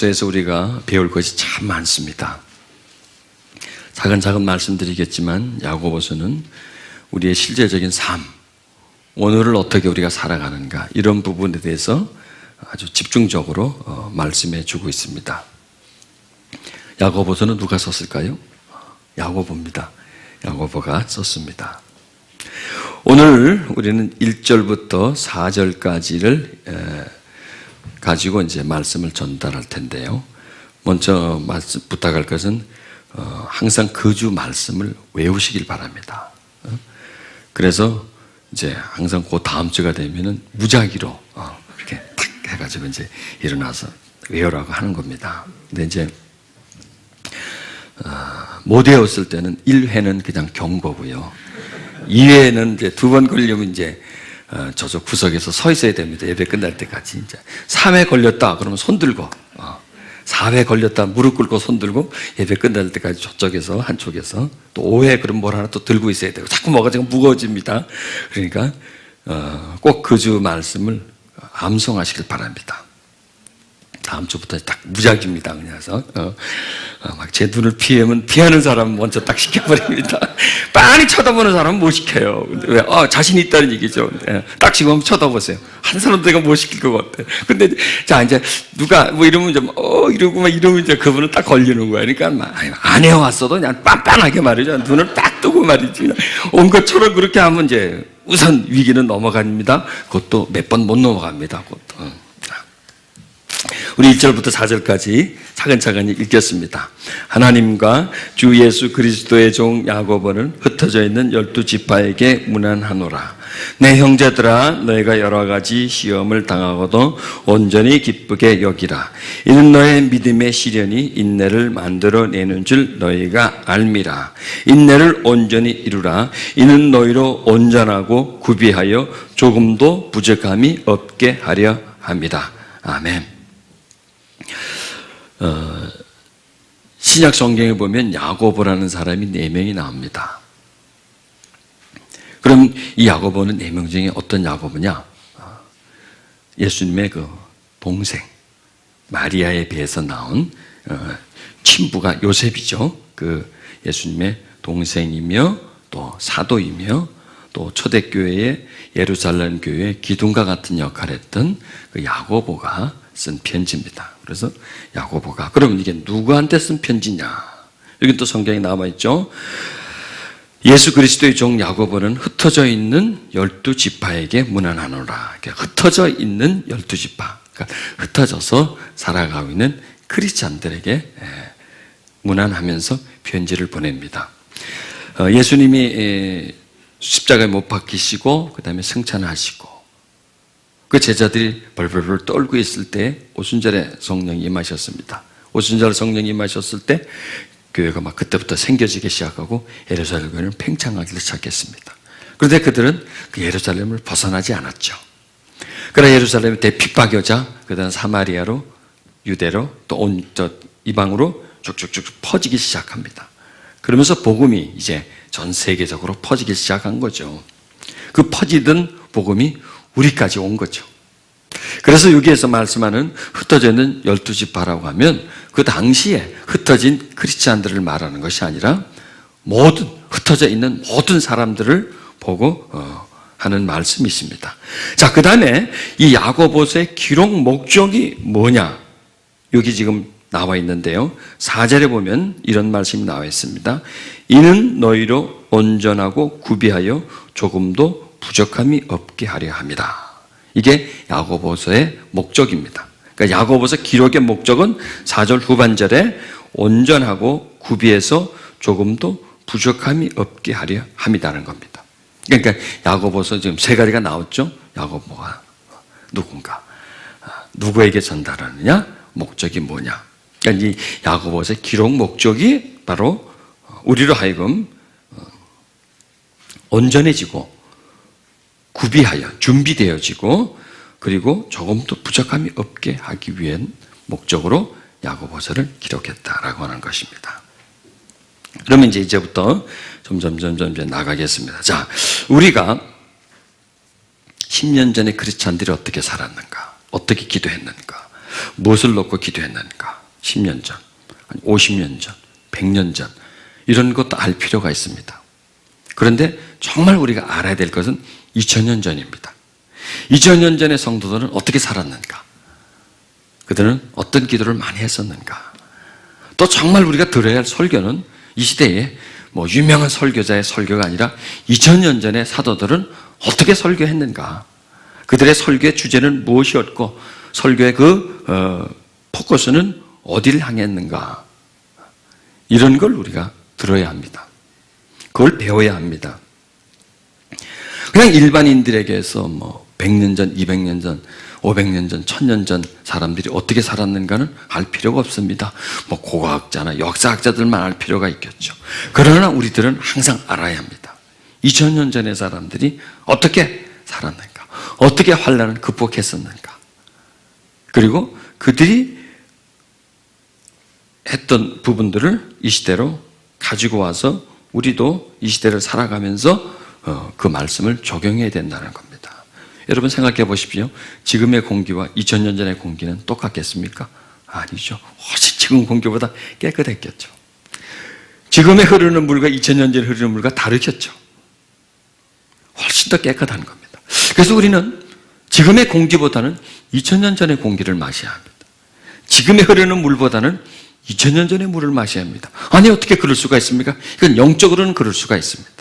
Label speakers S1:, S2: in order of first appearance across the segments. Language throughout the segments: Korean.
S1: 에서 우리가 배울 것이 참 많습니다. 차근차근 말씀드리겠지만 야고보서는 우리의 실제적인 삶, 오늘을 어떻게 우리가 살아가는가 이런 부분에 대해서 아주 집중적으로 말씀해 주고 있습니다. 야고보서는 누가 썼을까요? 야고보입니다. 야고보가 썼습니다. 오늘 우리는 1절부터 4절까지를 가지고 이제 말씀을 전달할 텐데요. 먼저 부탁할 것은 항상 그 주 말씀을 외우시길 바랍니다. 그래서 이제 항상 그 다음 주가 되면은 무작위로 이렇게 탁 해가지고 이제 일어나서 외우라고 하는 겁니다. 근데 이제 못 외웠을 때는 1회는 그냥 경고고요. 2회는 이제 2번 걸리면 이제 저쪽 구석에서 서 있어야 됩니다. 예배 끝날 때까지. 이제 3회 걸렸다 그러면 손 들고, 4회 걸렸다 무릎 꿇고 손 들고 예배 끝날 때까지 저쪽에서 한쪽에서 또 5회 그럼 뭘 하나 또 들고 있어야 되고 자꾸 뭐가 지금 무거워집니다. 그러니까 꼭 그 주 말씀을 암송하시길 바랍니다. 다음 주부터 딱 무작위입니다. 그래서 막 제 눈을 피하는 사람 먼저 딱 시켜버립니다. 빤히 쳐다보는 사람은 못 시켜요. 근데 왜? 자신 있다는 얘기죠. 딱 지금 한번 쳐다보세요. 한 사람도 내가 못 시킬 것 같아. 근데 자 이제 누가 뭐 이러면 좀 이러고 막 이러면 이제 그분은 딱 걸리는 거야. 그러니까 안 해왔어도 그냥 빤빤하게 말이죠. 눈을 딱 뜨고 말이지. 온 것처럼 그렇게 하면 이제 우선 위기는 넘어갑니다. 그것도 몇 번 못 넘어갑니다. 그것도. 우리 1절부터 4절까지 차근차근 읽겠습니다. 하나님과 주 예수 그리스도의 종 야고보는 흩어져 있는 12지파에게 문안하노라. 내 형제들아, 너희가 여러 가지 시험을 당하고도 온전히 기쁘게 여기라. 이는 너의 믿음의 시련이 인내를 만들어내는 줄 너희가 알미라. 인내를 온전히 이루라. 이는 너희로 온전하고 구비하여 조금도 부족함이 없게 하려 합니다. 아멘. 신약 성경에 보면 야고보라는 사람이 4명이 나옵니다. 그럼 이 야고보는 4명 중에 어떤 야고보냐? 예수님의 그 동생 마리아에 비해서 나온 친부가 요셉이죠. 그 예수님의 동생이며 또 사도이며 또 초대교회의 예루살렘 교회의 기둥과 같은 역할을 했던 그 야고보가 쓴 편지입니다. 그래서 야고보가 그러면 이게 누구한테 쓴 편지냐? 여기 또 성경에 나와 있죠. 예수 그리스도의 종 야고보는 흩어져 있는 12지파에게 문안하노라. 흩어져 있는 12지파, 그러니까 흩어져서 살아가고 있는 크리스찬들에게 문안하면서 편지를 보냅니다. 예수님이 십자가에 못 박히시고 그 다음에 승천하시고 그 제자들이 벌벌벌 떨고 있을 때 오순절에 성령이 임하셨습니다. 오순절 성령이 임하셨을 때 교회가 막 그때부터 생겨지기 시작하고 예루살렘 교회는 팽창하기 시작했습니다. 그런데 그들은 그 예루살렘을 벗어나지 않았죠. 그러나 예루살렘이 대핍박여자 그다음 사마리아로 유대로 또 이방으로 쭉쭉쭉 퍼지기 시작합니다. 그러면서 복음이 이제 전 세계적으로 퍼지기 시작한 거죠. 그 퍼지던 복음이 우리까지 온 거죠. 그래서 여기에서 말씀하는 흩어져 있는 12지파라고 하면 그 당시에 흩어진 크리스찬들을 말하는 것이 아니라 모든 흩어져 있는 모든 사람들을 보고 하는 말씀이 있습니다. 자, 그 다음에 이 야고보서의 기록 목적이 뭐냐? 여기 지금 나와 있는데요. 4절에 보면 이런 말씀이 나와 있습니다. 이는 너희로 온전하고 구비하여 조금도 부족함이 없게 하려 합니다. 이게 야고보서의 목적입니다. 그러니까 야고보서 기록의 목적은 4절 후반절에 온전하고 구비해서 조금도 부족함이 없게 하려 합니다라는 겁니다. 그러니까 야고보서 지금 3가지가 나왔죠. 야고보가 누군가, 누구에게 전달하느냐, 목적이 뭐냐. 그러니까 이 야고보서의 기록 목적이 바로 우리로 하여금 온전해지고 구비하여 준비되어지고 그리고 조금도 부족함이 없게 하기 위한 목적으로 야고보서를 기록했다라고 하는 것입니다. 그러면 이제부터 점점 나가겠습니다. 자, 우리가 10년 전에 크리스찬들이 어떻게 살았는가, 어떻게 기도했는가, 무엇을 놓고 기도했는가? 10년 전, 50년 전, 100년 전 이런 것도 알 필요가 있습니다. 그런데 정말 우리가 알아야 될 것은 2000년 전입니다. 2000년 전의 성도들은 어떻게 살았는가? 그들은 어떤 기도를 많이 했었는가? 또 정말 우리가 들어야 할 설교는 이 시대에 뭐 유명한 설교자의 설교가 아니라 2000년 전의 사도들은 어떻게 설교했는가? 그들의 설교의 주제는 무엇이었고 설교의 포커스는 어디를 향했는가? 이런 걸 우리가 들어야 합니다. 그걸 배워야 합니다. 그냥 일반인들에게서 뭐 100년 전, 200년 전, 500년 전, 1000년 전 사람들이 어떻게 살았는가는 알 필요가 없습니다. 뭐 고고학자나 역사학자들만 알 필요가 있겠죠. 그러나 우리들은 항상 알아야 합니다. 2000년 전의 사람들이 어떻게 살았는가? 어떻게 환난을 극복했었는가? 그리고 그들이 했던 부분들을 이 시대로 가지고 와서 우리도 이 시대를 살아가면서 그 말씀을 적용해야 된다는 겁니다. 여러분 생각해 보십시오. 지금의 공기와 2000년 전의 공기는 똑같겠습니까? 아니죠. 훨씬 지금 공기보다 깨끗했겠죠. 지금에 흐르는 물과 2000년 전에 흐르는 물과 다르겠죠. 훨씬 더 깨끗한 겁니다. 그래서 우리는 지금의 공기보다는 2000년 전의 공기를 마셔야 합니다. 지금에 흐르는 물보다는 2000년 전의 물을 마셔야 합니다. 아니 어떻게 그럴 수가 있습니까? 이건 영적으로는 그럴 수가 있습니다.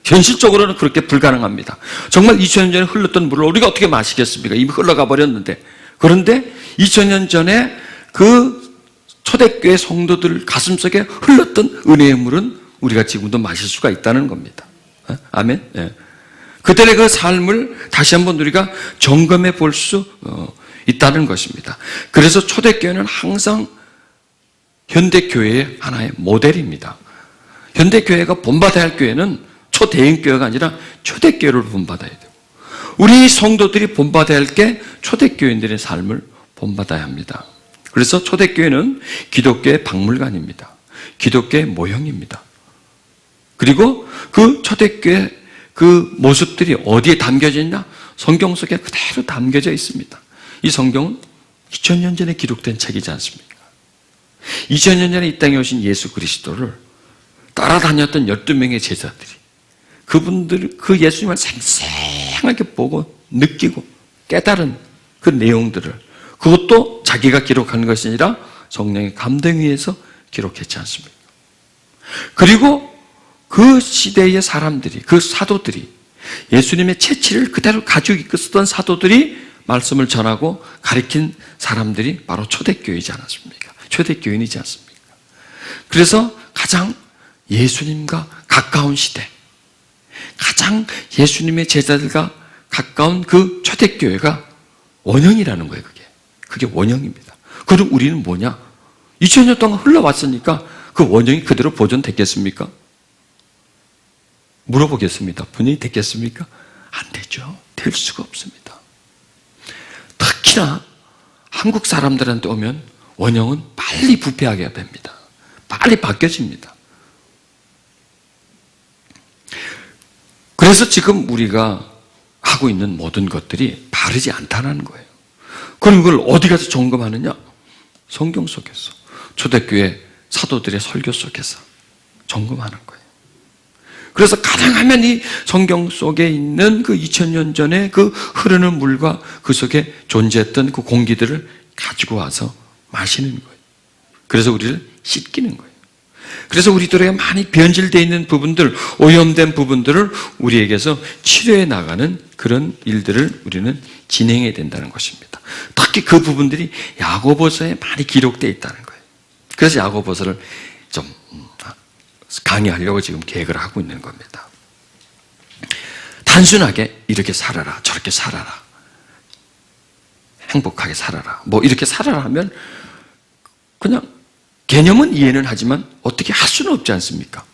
S1: 현실적으로는 그렇게 불가능합니다. 정말 2000년 전에 흘렀던 물을 우리가 어떻게 마시겠습니까? 이미 흘러가 버렸는데. 그런데 2000년 전에 그 초대교회 성도들 가슴속에 흘렀던 은혜의 물은 우리가 지금도 마실 수가 있다는 겁니다. 아멘? 네. 그들의 그 삶을 다시 한번 우리가 점검해 볼 수 있다는 것입니다. 그래서 초대교회는 항상 현대교회의 하나의 모델입니다. 현대교회가 본받아야 할 교회는 초대형교회가 아니라 초대교회를 본받아야 되고 우리 성도들이 본받아야 할 게 초대교인들의 삶을 본받아야 합니다. 그래서 초대교회는 기독교의 박물관입니다. 기독교의 모형입니다. 그리고 그 초대교회 그 모습들이 어디에 담겨져 있나? 성경 속에 그대로 담겨져 있습니다. 이 성경은 2000년 전에 기록된 책이지 않습니까? 2000년 전에 이 땅에 오신 예수 그리스도를 따라다녔던 12명의 제자들이 그분들 그 예수님을 생생하게 보고 느끼고 깨달은 그 내용들을 그것도 자기가 기록하는 것이 아니라 성령의 감동에 의해서 기록했지 않습니까? 그리고 그 시대의 사람들이 그 사도들이 예수님의 채취를 그대로 가지고 있었던 사도들이 말씀을 전하고 가르친 사람들이 바로 초대교회이지 않았습니까? 초대교인이지 않습니까? 그래서 가장 예수님과 가까운 시대, 가장 예수님의 제자들과 가까운 그 초대교회가 원형이라는 거예요, 그게 원형입니다. 그럼 우리는 뭐냐? 2000년 동안 흘러왔으니까 그 원형이 그대로 보존됐겠습니까? 물어보겠습니다. 분명히 됐겠습니까? 안 되죠. 될 수가 없습니다. 특히나 한국 사람들한테 오면 원형은 빨리 부패하게 됩니다. 빨리 바뀌어집니다. 그래서 지금 우리가 하고 있는 모든 것들이 바르지 않다는 거예요. 그럼 그걸 어디 가서 점검하느냐? 성경 속에서, 초대교회 사도들의 설교 속에서 점검하는 거예요. 그래서 가능하면 이 성경 속에 있는 그 2000년 전에 그 흐르는 물과 그 속에 존재했던 그 공기들을 가지고 와서 마시는 거예요. 그래서 우리를 씻기는 거예요. 그래서 우리들에게 많이 변질되어 있는 부분들, 오염된 부분들을 우리에게서 치료해 나가는 그런 일들을 우리는 진행해야 된다는 것입니다. 특히 그 부분들이 야고보서에 많이 기록되어 있다는 거예요. 그래서 야고보서를 좀 강의하려고 지금 계획을 하고 있는 겁니다. 단순하게 이렇게 살아라, 저렇게 살아라, 행복하게 살아라, 뭐 이렇게 살아라 하면 그냥 개념은 이해는 하지만 어떻게 할 수는 없지 않습니까?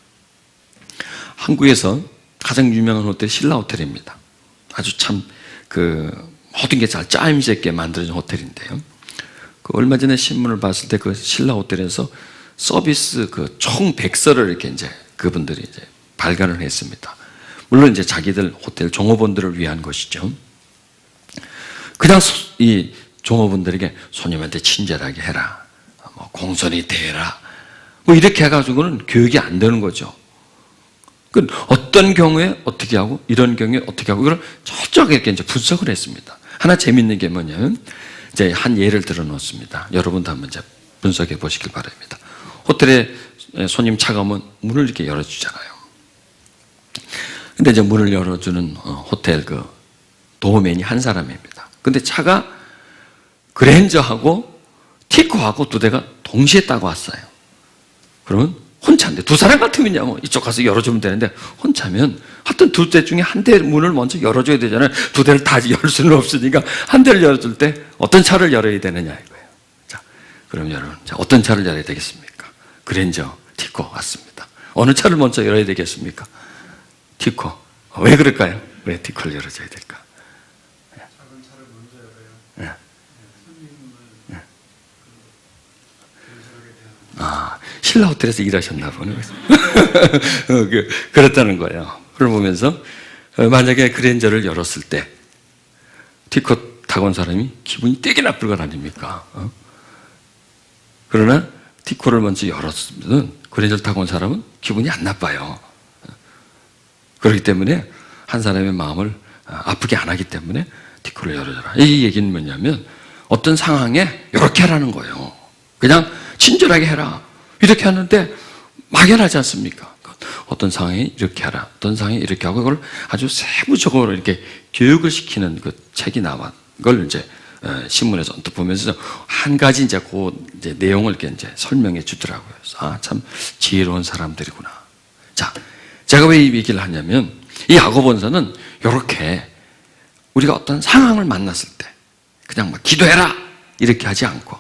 S1: 한국에서 가장 유명한 호텔 신라 호텔입니다. 아주 참 모든 게 잘 짜임새 있게 만들어진 호텔인데요. 얼마 전에 신문을 봤을 때 그 신라 호텔에서 서비스 총 100서를 이렇게 이제 그분들이 이제 발간을 했습니다. 물론 이제 자기들 호텔 종업원들을 위한 것이죠. 그냥 이 종업원들에게 손님한테 친절하게 해라, 뭐 공손히 대해라, 뭐 이렇게 해가지고는 교육이 안 되는 거죠. 그 어떤 경우에 어떻게 하고 이런 경우에 어떻게 하고 이걸 철저하게 이렇게 이제 분석을 했습니다. 하나 재밌는 게 뭐냐면 이제 한 예를 들어 놓습니다. 여러분도 한번 이제 분석해 보시길 바랍니다. 호텔에 손님 차가 오면 문을 이렇게 열어주잖아요. 근데 이제 문을 열어주는 호텔 그 도어맨이 한 사람입니다. 근데 차가 그랜저하고 티코하고 두 대가 동시에 따고 왔어요. 그러면 혼자인데 두 사람 같으면요, 뭐 이쪽 가서 열어주면 되는데 혼자면 하여튼 두 대 중에 한 대 문을 먼저 열어줘야 되잖아요. 두 대를 다 열 수는 없으니까 한 대를 열어줄 때 어떤 차를 열어야 되느냐 이거예요. 자, 그럼 여러분, 자, 어떤 차를 열어야 되겠습니까? 그랜저, 티코 왔습니다. 어느 차를 먼저 열어야 되겠습니까? 티코. 왜 그럴까요? 왜 티코를 열어줘야 될까?
S2: 작은 차를 먼저 열어요. 손님을
S1: 신라 호텔에서 일하셨나 보네. 그렇다는 거예요. 그걸 보면서 만약에 그랜저를 열었을 때 티코 타고 온 사람이 기분이 되게 나쁠 것 아닙니까? 그러나 티코를 먼저 열었으면 그랜저를 타고 온 사람은 기분이 안 나빠요. 그렇기 때문에 한 사람의 마음을 아프게 안 하기 때문에 티코를 열어줘라. 이 얘기는 뭐냐면 어떤 상황에 이렇게 하라는 거예요. 그냥 친절하게 해라. 이렇게 하는데 막연하지 않습니까? 어떤 상황에 이렇게 하라. 어떤 상황에 이렇게 하고 그걸 아주 세부적으로 이렇게 교육을 시키는 그 책이 나와. 그걸 이제 신문에서 언뜻 보면서 한 가지 이제 그 이제 내용을 이렇게 이제 설명해 주더라고요. 아, 참 지혜로운 사람들이구나. 자, 제가 왜 이 얘기를 하냐면 이 야고보서는 이렇게 우리가 어떤 상황을 만났을 때 그냥 막 기도해라 이렇게 하지 않고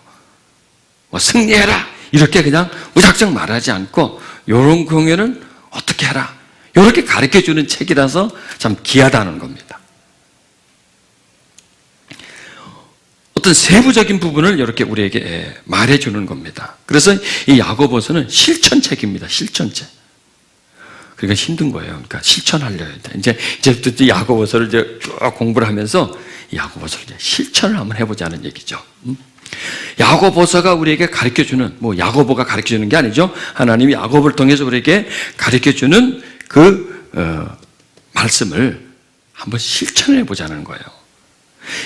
S1: 뭐 승리해라 이렇게 그냥 무작정 말하지 않고 이런 경우에는 어떻게 해라 이렇게 가르쳐주는 책이라서 참 귀하다는 겁니다. 어떤 세부적인 부분을 이렇게 우리에게 말해주는 겁니다. 그래서 이 야고보서는 실천책입니다. 실천책. 그러니까 힘든 거예요. 그러니까 실천하려야 돼. 이제부터 야고보서를 이제 쭉 공부를 하면서 야고보서를 이제 실천을 한번 해보자는 얘기죠. 야고보서가 우리에게 가르쳐주는, 뭐 야고보가 가르쳐주는 게 아니죠. 하나님이 야고보를 통해서 우리에게 가르쳐주는 그 말씀을 한번 실천을 해보자는 거예요.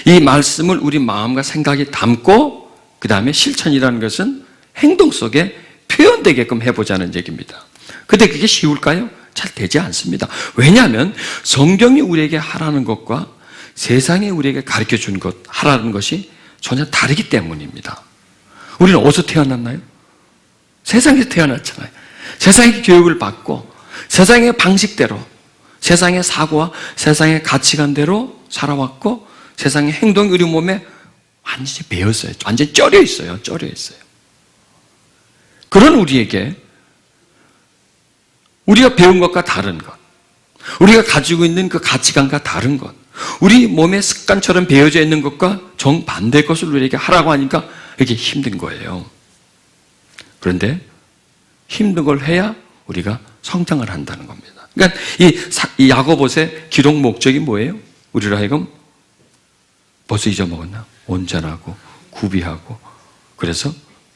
S1: 이 말씀을 우리 마음과 생각에 담고 그 다음에 실천이라는 것은 행동 속에 표현되게끔 해보자는 얘기입니다. 근데 그게 쉬울까요? 잘 되지 않습니다. 왜냐하면 성경이 우리에게 하라는 것과 세상이 우리에게 가르쳐준 것, 하라는 것이 전혀 다르기 때문입니다. 우리는 어디서 태어났나요? 세상에서 태어났잖아요. 세상의 교육을 받고 세상의 방식대로, 세상의 사고와 세상의 가치관대로 살아왔고 세상의 행동이 우리 몸에 완전히 배었어요. 완전히 쩔여 있어요. 쩔여 있어요. 그런 우리에게 우리가 배운 것과 다른 것, 우리가 가지고 있는 그 가치관과 다른 것, 우리 몸의 습관처럼 배어져 있는 것과 정반대의 것을 우리에게 하라고 하니까 이게 힘든 거예요. 그런데 힘든 걸 해야 우리가 성장을 한다는 겁니다. 그러니까 이 야고보서의 기록 목적이 뭐예요? 우리로 하여금 벌써 잊어먹었나? 온전하고 구비하고 그래서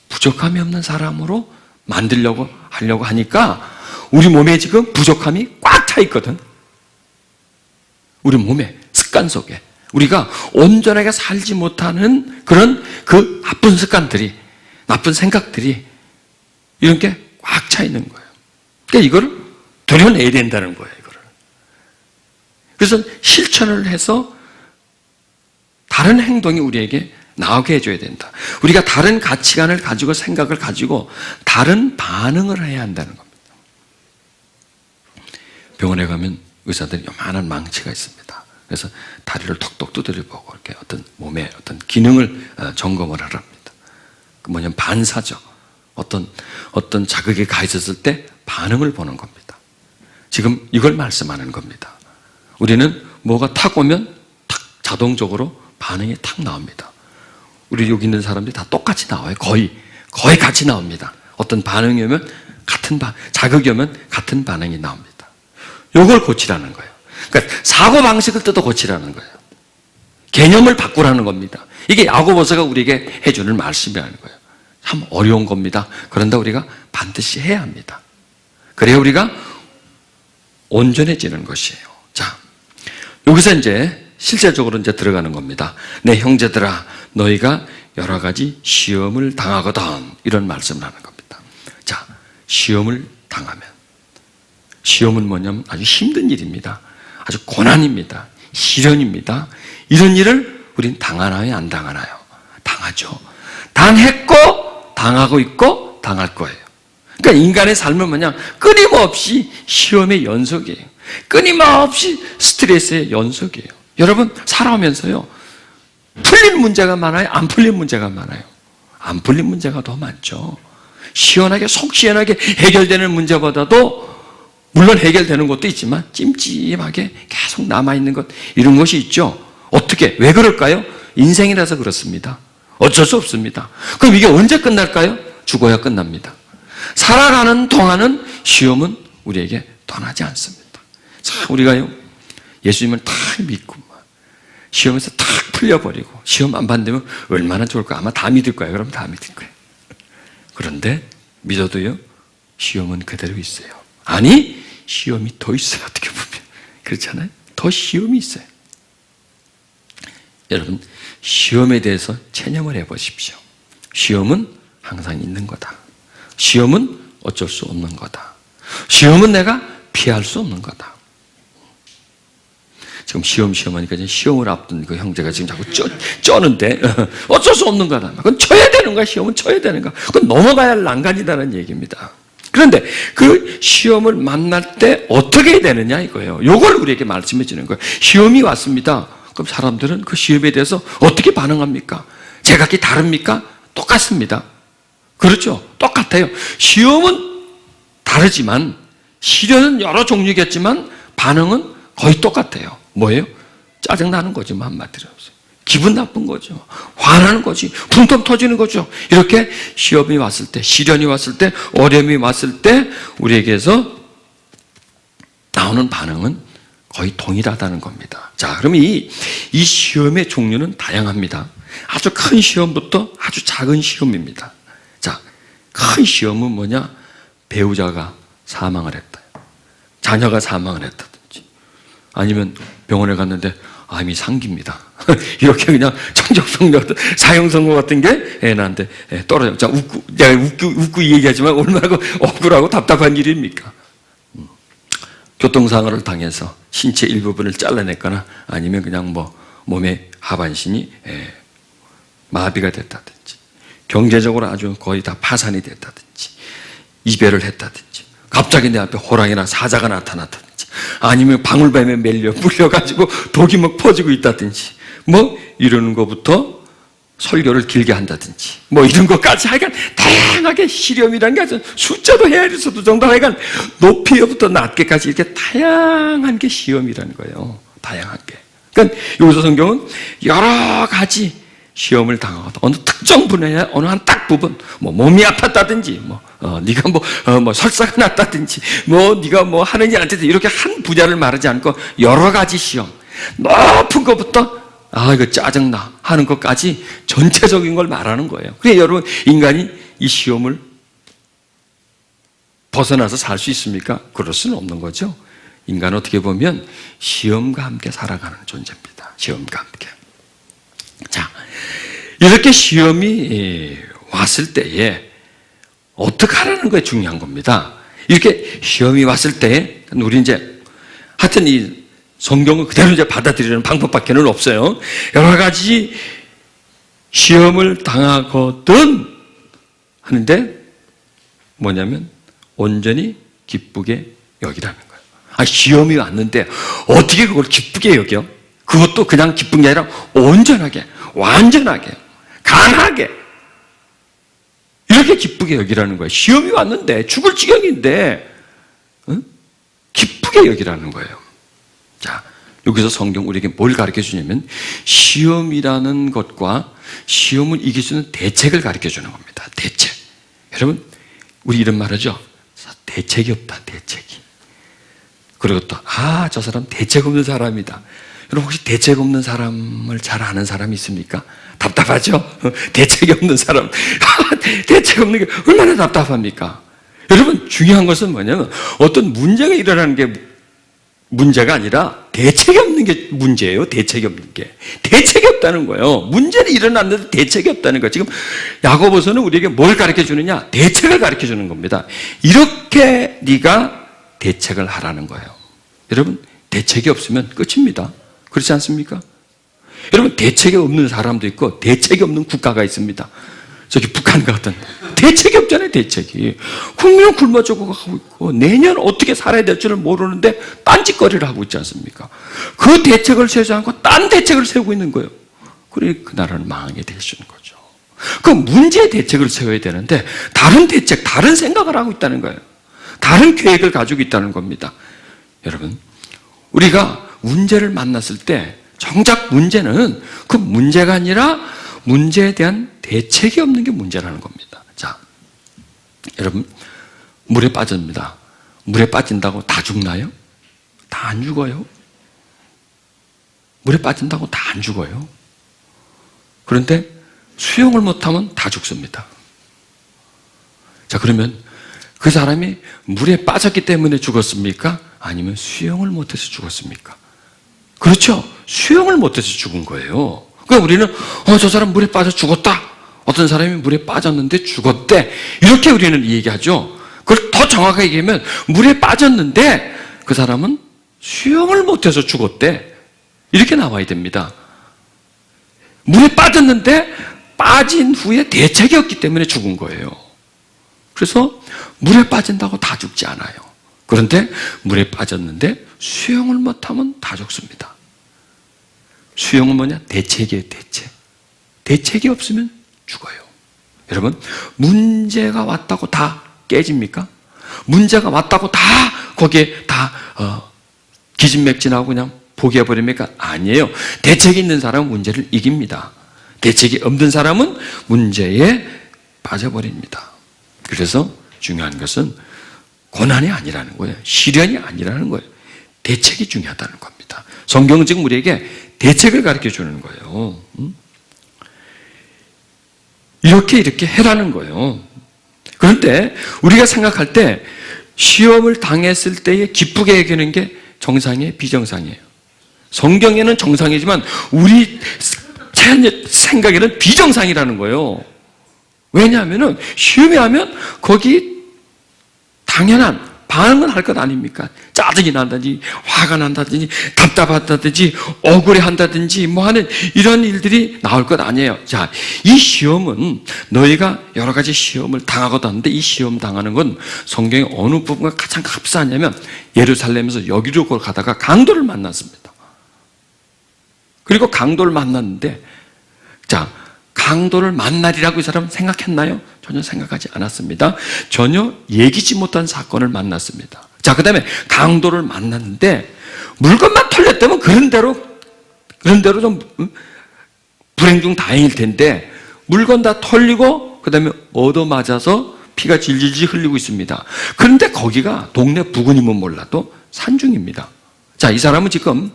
S1: 부족함이 없는 사람으로 만들려고 하려고 하니까 우리 몸에 지금 부족함이 꽉 차 있거든. 우리 몸에 습관 속에 우리가 온전하게 살지 못하는 그런 그 나쁜 습관들이, 나쁜 생각들이 이런 게 꽉 차 있는 거예요. 그러니까 이걸 도려내야 된다는 거예요. 이거를. 그래서 실천을 해서 다른 행동이 우리에게 나오게 해줘야 된다. 우리가 다른 가치관을 가지고 생각을 가지고 다른 반응을 해야 한다는 겁니다. 병원에 가면 의사들이 요만한 망치가 있습니다. 그래서 다리를 톡톡 두드려보고 이렇게 어떤 몸의 어떤 기능을 점검을 하랍니다. 그 뭐냐면 반사죠. 어떤 자극이 가 있었을 때 반응을 보는 겁니다. 지금 이걸 말씀하는 겁니다. 우리는 뭐가 탁 오면 탁 자동적으로 반응이 탁 나옵니다. 우리 여기 있는 사람들이 다 똑같이 나와요. 거의 같이 나옵니다. 어떤 반응이 오면 자극이 오면 같은 반응이 나옵니다. 이걸 고치라는 거예요. 그러니까 사고방식을 뜯어 고치라는 거예요. 개념을 바꾸라는 겁니다. 이게 야고보서가 우리에게 해주는 말씀이라는 거예요. 참 어려운 겁니다. 그런데 우리가 반드시 해야 합니다. 그래야 우리가 온전해지는 것이에요. 자, 여기서 이제 실제적으로 이제 들어가는 겁니다. 내 형제들아, 너희가 여러 가지 시험을 당하거든. 이런 말씀을 하는 겁니다. 자, 시험을 당하면. 시험은 뭐냐면 아주 힘든 일입니다. 아주 고난입니다. 시련입니다. 이런 일을 우린 당하나요? 안 당하나요? 당하죠. 당했고, 당하고 있고, 당할 거예요. 그러니까 인간의 삶은 뭐냐? 끊임없이 시험의 연속이에요. 끊임없이 스트레스의 연속이에요. 여러분, 살아오면서요, 풀린 문제가 많아요? 안 풀린 문제가 많아요? 안 풀린 문제가 더 많죠. 시원하게, 속 시원하게 해결되는 문제보다도 물론 해결되는 것도 있지만 찜찜하게 계속 남아있는 것, 이런 것이 있죠. 어떻게? 왜 그럴까요? 인생이라서 그렇습니다. 어쩔 수 없습니다. 그럼 이게 언제 끝날까요? 죽어야 끝납니다. 살아가는 동안은 시험은 우리에게 떠나지 않습니다. 자, 우리가요, 예수님을 탁 믿고 시험에서 탁 풀려버리고 시험 안 받으면 얼마나 좋을까? 아마 다 믿을 거예요. 그럼 다 믿을 거예요. 그런데 믿어도요, 시험은 그대로 있어요. 아니, 시험이 더 있어요. 어떻게 보면. 그렇잖아요. 더 시험이 있어요. 여러분, 시험에 대해서 체념을 해보십시오. 시험은 항상 있는 거다. 시험은 어쩔 수 없는 거다. 시험은 내가 피할 수 없는 거다. 지금 시험 하니까 이제 시험을 앞둔 그 형제가 지금 자꾸 쩌는데 어쩔 수 없는 거다. 그건 쳐야 되는 거야. 시험은 쳐야 되는 거야. 그건 넘어가야 할 난간이다는 얘기입니다. 그런데 그 시험을 만날 때 어떻게 해야 되느냐 이거예요. 이걸 우리에게 말씀해 주는 거예요. 시험이 왔습니다. 그럼 사람들은 그 시험에 대해서 어떻게 반응합니까? 제각기 다릅니까? 똑같습니다. 그렇죠? 똑같아요. 시험은 다르지만 시련은 여러 종류겠지만 반응은 거의 똑같아요. 뭐예요? 짜증나는 거죠. 한마디로. 기분 나쁜 거죠. 화나는 거지. 분통 터지는 거죠. 이렇게 시험이 왔을 때, 시련이 왔을 때, 어려움이 왔을 때 우리에게서 나오는 반응은 거의 동일하다는 겁니다. 자, 그러면 이 시험의 종류는 다양합니다. 아주 큰 시험부터 아주 작은 시험입니다. 자, 큰 시험은 뭐냐? 배우자가 사망을 했다. 자녀가 사망을 했다든지. 아니면 병원에 갔는데 암이 상기입니다. 이렇게 그냥 청정병력 사형선고 같은 게 애한테 떨어져. 자, 내가 웃고 얘기하지만 얼마나 억울하고 답답한 일입니까? 교통사고를 당해서 신체 일부분을 잘라냈거나 아니면 그냥 몸의 하반신이 마비가 됐다든지 경제적으로 아주 거의 다 파산이 됐다든지 이별을 했다든지 갑자기 내 앞에 호랑이나 사자가 나타났다든지 아니면 방울뱀에 물려가지고 독이 막 퍼지고 있다든지 이러는 것부터 설교를 길게 한다든지 이런 것까지 하여간 다양하게 시험이라는 게 아주 숫자도 헤아릴 정도 하여간 높이부터 낮게까지 이렇게 다양한 게 시험이라는 거예요. 다양한 게. 그러니까 여기서 성경은 여러 가지 시험을 당하거든. 어느 특정 분야에 어느 한 딱 부분, 몸이 아팠다든지, 네가 설사가 났다든지, 네가 하는 일 안 됐다 이렇게 한 분야를 말하지 않고 여러 가지 시험, 높은 것부터 이거 짜증나 하는 것까지 전체적인 걸 말하는 거예요. 그래 여러분, 인간이 이 시험을 벗어나서 살 수 있습니까? 그럴 수는 없는 거죠. 인간은 어떻게 보면 시험과 함께 살아가는 존재입니다. 시험과 함께. 자, 이렇게 시험이 왔을 때에 어떻게 하라는 게 중요한 겁니다. 이렇게 시험이 왔을 때에 우리 이제 하여튼 이 성경을 그대로 이제 받아들이는 방법밖에는 없어요. 여러 가지 시험을 당하거든 하는데 뭐냐면 온전히 기쁘게 여기라는 거예요. 시험이 왔는데 어떻게 그걸 기쁘게 여겨? 그것도 그냥 기쁜 게 아니라 온전하게, 완전하게, 강하게 이렇게 기쁘게 여기라는 거예요. 시험이 왔는데 죽을 지경인데 기쁘게 여기라는 거예요. 자, 여기서 성경 우리에게 뭘 가르쳐 주냐면 시험이라는 것과 시험을 이길 수 있는 대책을 가르쳐 주는 겁니다. 대책. 여러분, 우리 이런 말 하죠. 대책이 없다. 대책이. 그리고 또 저 사람 대책 없는 사람이다. 여러분 혹시 대책 없는 사람을 잘 아는 사람이 있습니까? 답답하죠? 대책이 없는 사람. 대책 없는 게 얼마나 답답합니까? 여러분 중요한 것은 뭐냐면 어떤 문제가 일어나는 게 문제가 아니라 대책이 없는 게 문제예요. 대책이 없는 게. 대책이 없다는 거예요. 문제는 일어났는데 대책이 없다는 거예요. 지금 야고보서는 우리에게 뭘 가르쳐 주느냐? 대책을 가르쳐 주는 겁니다. 이렇게 네가 대책을 하라는 거예요. 여러분 대책이 없으면 끝입니다. 그렇지 않습니까? 여러분 대책이 없는 사람도 있고 대책이 없는 국가가 있습니다. 저기 북한 같은 대책이 없잖아요. 대책이 국민은 굶어 죽어가고 있고 내년 어떻게 살아야 될 줄을 모르는데 딴짓거리를 하고 있지 않습니까? 그 대책을 세우지 않고 딴 대책을 세우고 있는 거예요. 그래 그 나라는 망하게 되시는 거죠. 그 문제의 대책을 세워야 되는데 다른 대책, 다른 생각을 하고 있다는 거예요. 다른 계획을 가지고 있다는 겁니다. 여러분 우리가 문제를 만났을 때 정작 문제는 그 문제가 아니라 문제에 대한 대책이 없는 게 문제라는 겁니다. 자, 여러분 물에 빠집니다. 물에 빠진다고 다 죽나요? 다 안 죽어요. 물에 빠진다고 다 안 죽어요. 그런데 수영을 못하면 다 죽습니다. 자, 그러면 그 사람이 물에 빠졌기 때문에 죽었습니까? 아니면 수영을 못해서 죽었습니까? 그렇죠. 수영을 못해서 죽은 거예요. 그러니까 우리는 저 사람 물에 빠져 죽었다. 어떤 사람이 물에 빠졌는데 죽었대. 이렇게 우리는 얘기하죠. 그걸 더 정확하게 얘기하면 물에 빠졌는데 그 사람은 수영을 못해서 죽었대. 이렇게 나와야 됩니다. 물에 빠졌는데 빠진 후에 대책이 없기 때문에 죽은 거예요. 그래서 물에 빠진다고 다 죽지 않아요. 그런데 물에 빠졌는데 수영을 못하면 다 죽습니다. 수영은 뭐냐? 대책이에요. 대책. 대책이 없으면 죽어요. 여러분 문제가 왔다고 다 깨집니까? 문제가 왔다고 다 거기에 다 기진맥진하고 그냥 포기해버립니까? 아니에요. 대책이 있는 사람은 문제를 이깁니다. 대책이 없는 사람은 문제에 빠져버립니다. 그래서 중요한 것은 고난이 아니라는 거예요. 시련이 아니라는 거예요. 대책이 중요하다는 겁니다. 성경은 지금 우리에게 대책을 가르쳐 주는 거예요. 이렇게 해라는 거예요. 그런데 우리가 생각할 때 시험을 당했을 때에 기쁘게 여기는 게 정상이에요, 비정상이에요? 성경에는 정상이지만 우리 생각에는 비정상이라는 거예요. 왜냐하면 시험에 하면 거기 당연한 반응은 할 것 아닙니까? 짜증이 난다든지 화가 난다든지 답답하다든지 억울해한다든지 뭐 하는 이런 일들이 나올 것 아니에요. 자, 이 시험은 너희가 여러 가지 시험을 당하고도 하는데 이 시험 당하는 건 성경의 어느 부분과 가장 흡사하냐면 예루살렘에서 여기로 가다가 강도를 만났습니다. 그리고 강도를 만났는데 자, 강도를 만나리라고 이 사람은 생각했나요? 전혀 생각하지 않았습니다. 전혀 예기치 못한 사건을 만났습니다. 자, 그 다음에 강도를 만났는데 물건만 털렸다면 그런 대로 좀 불행 중 다행일 텐데 물건 다 털리고 그 다음에 얻어맞아서 피가 질질질 흘리고 있습니다. 그런데 거기가 동네 부근이면 몰라도 산중입니다. 자, 이 사람은 지금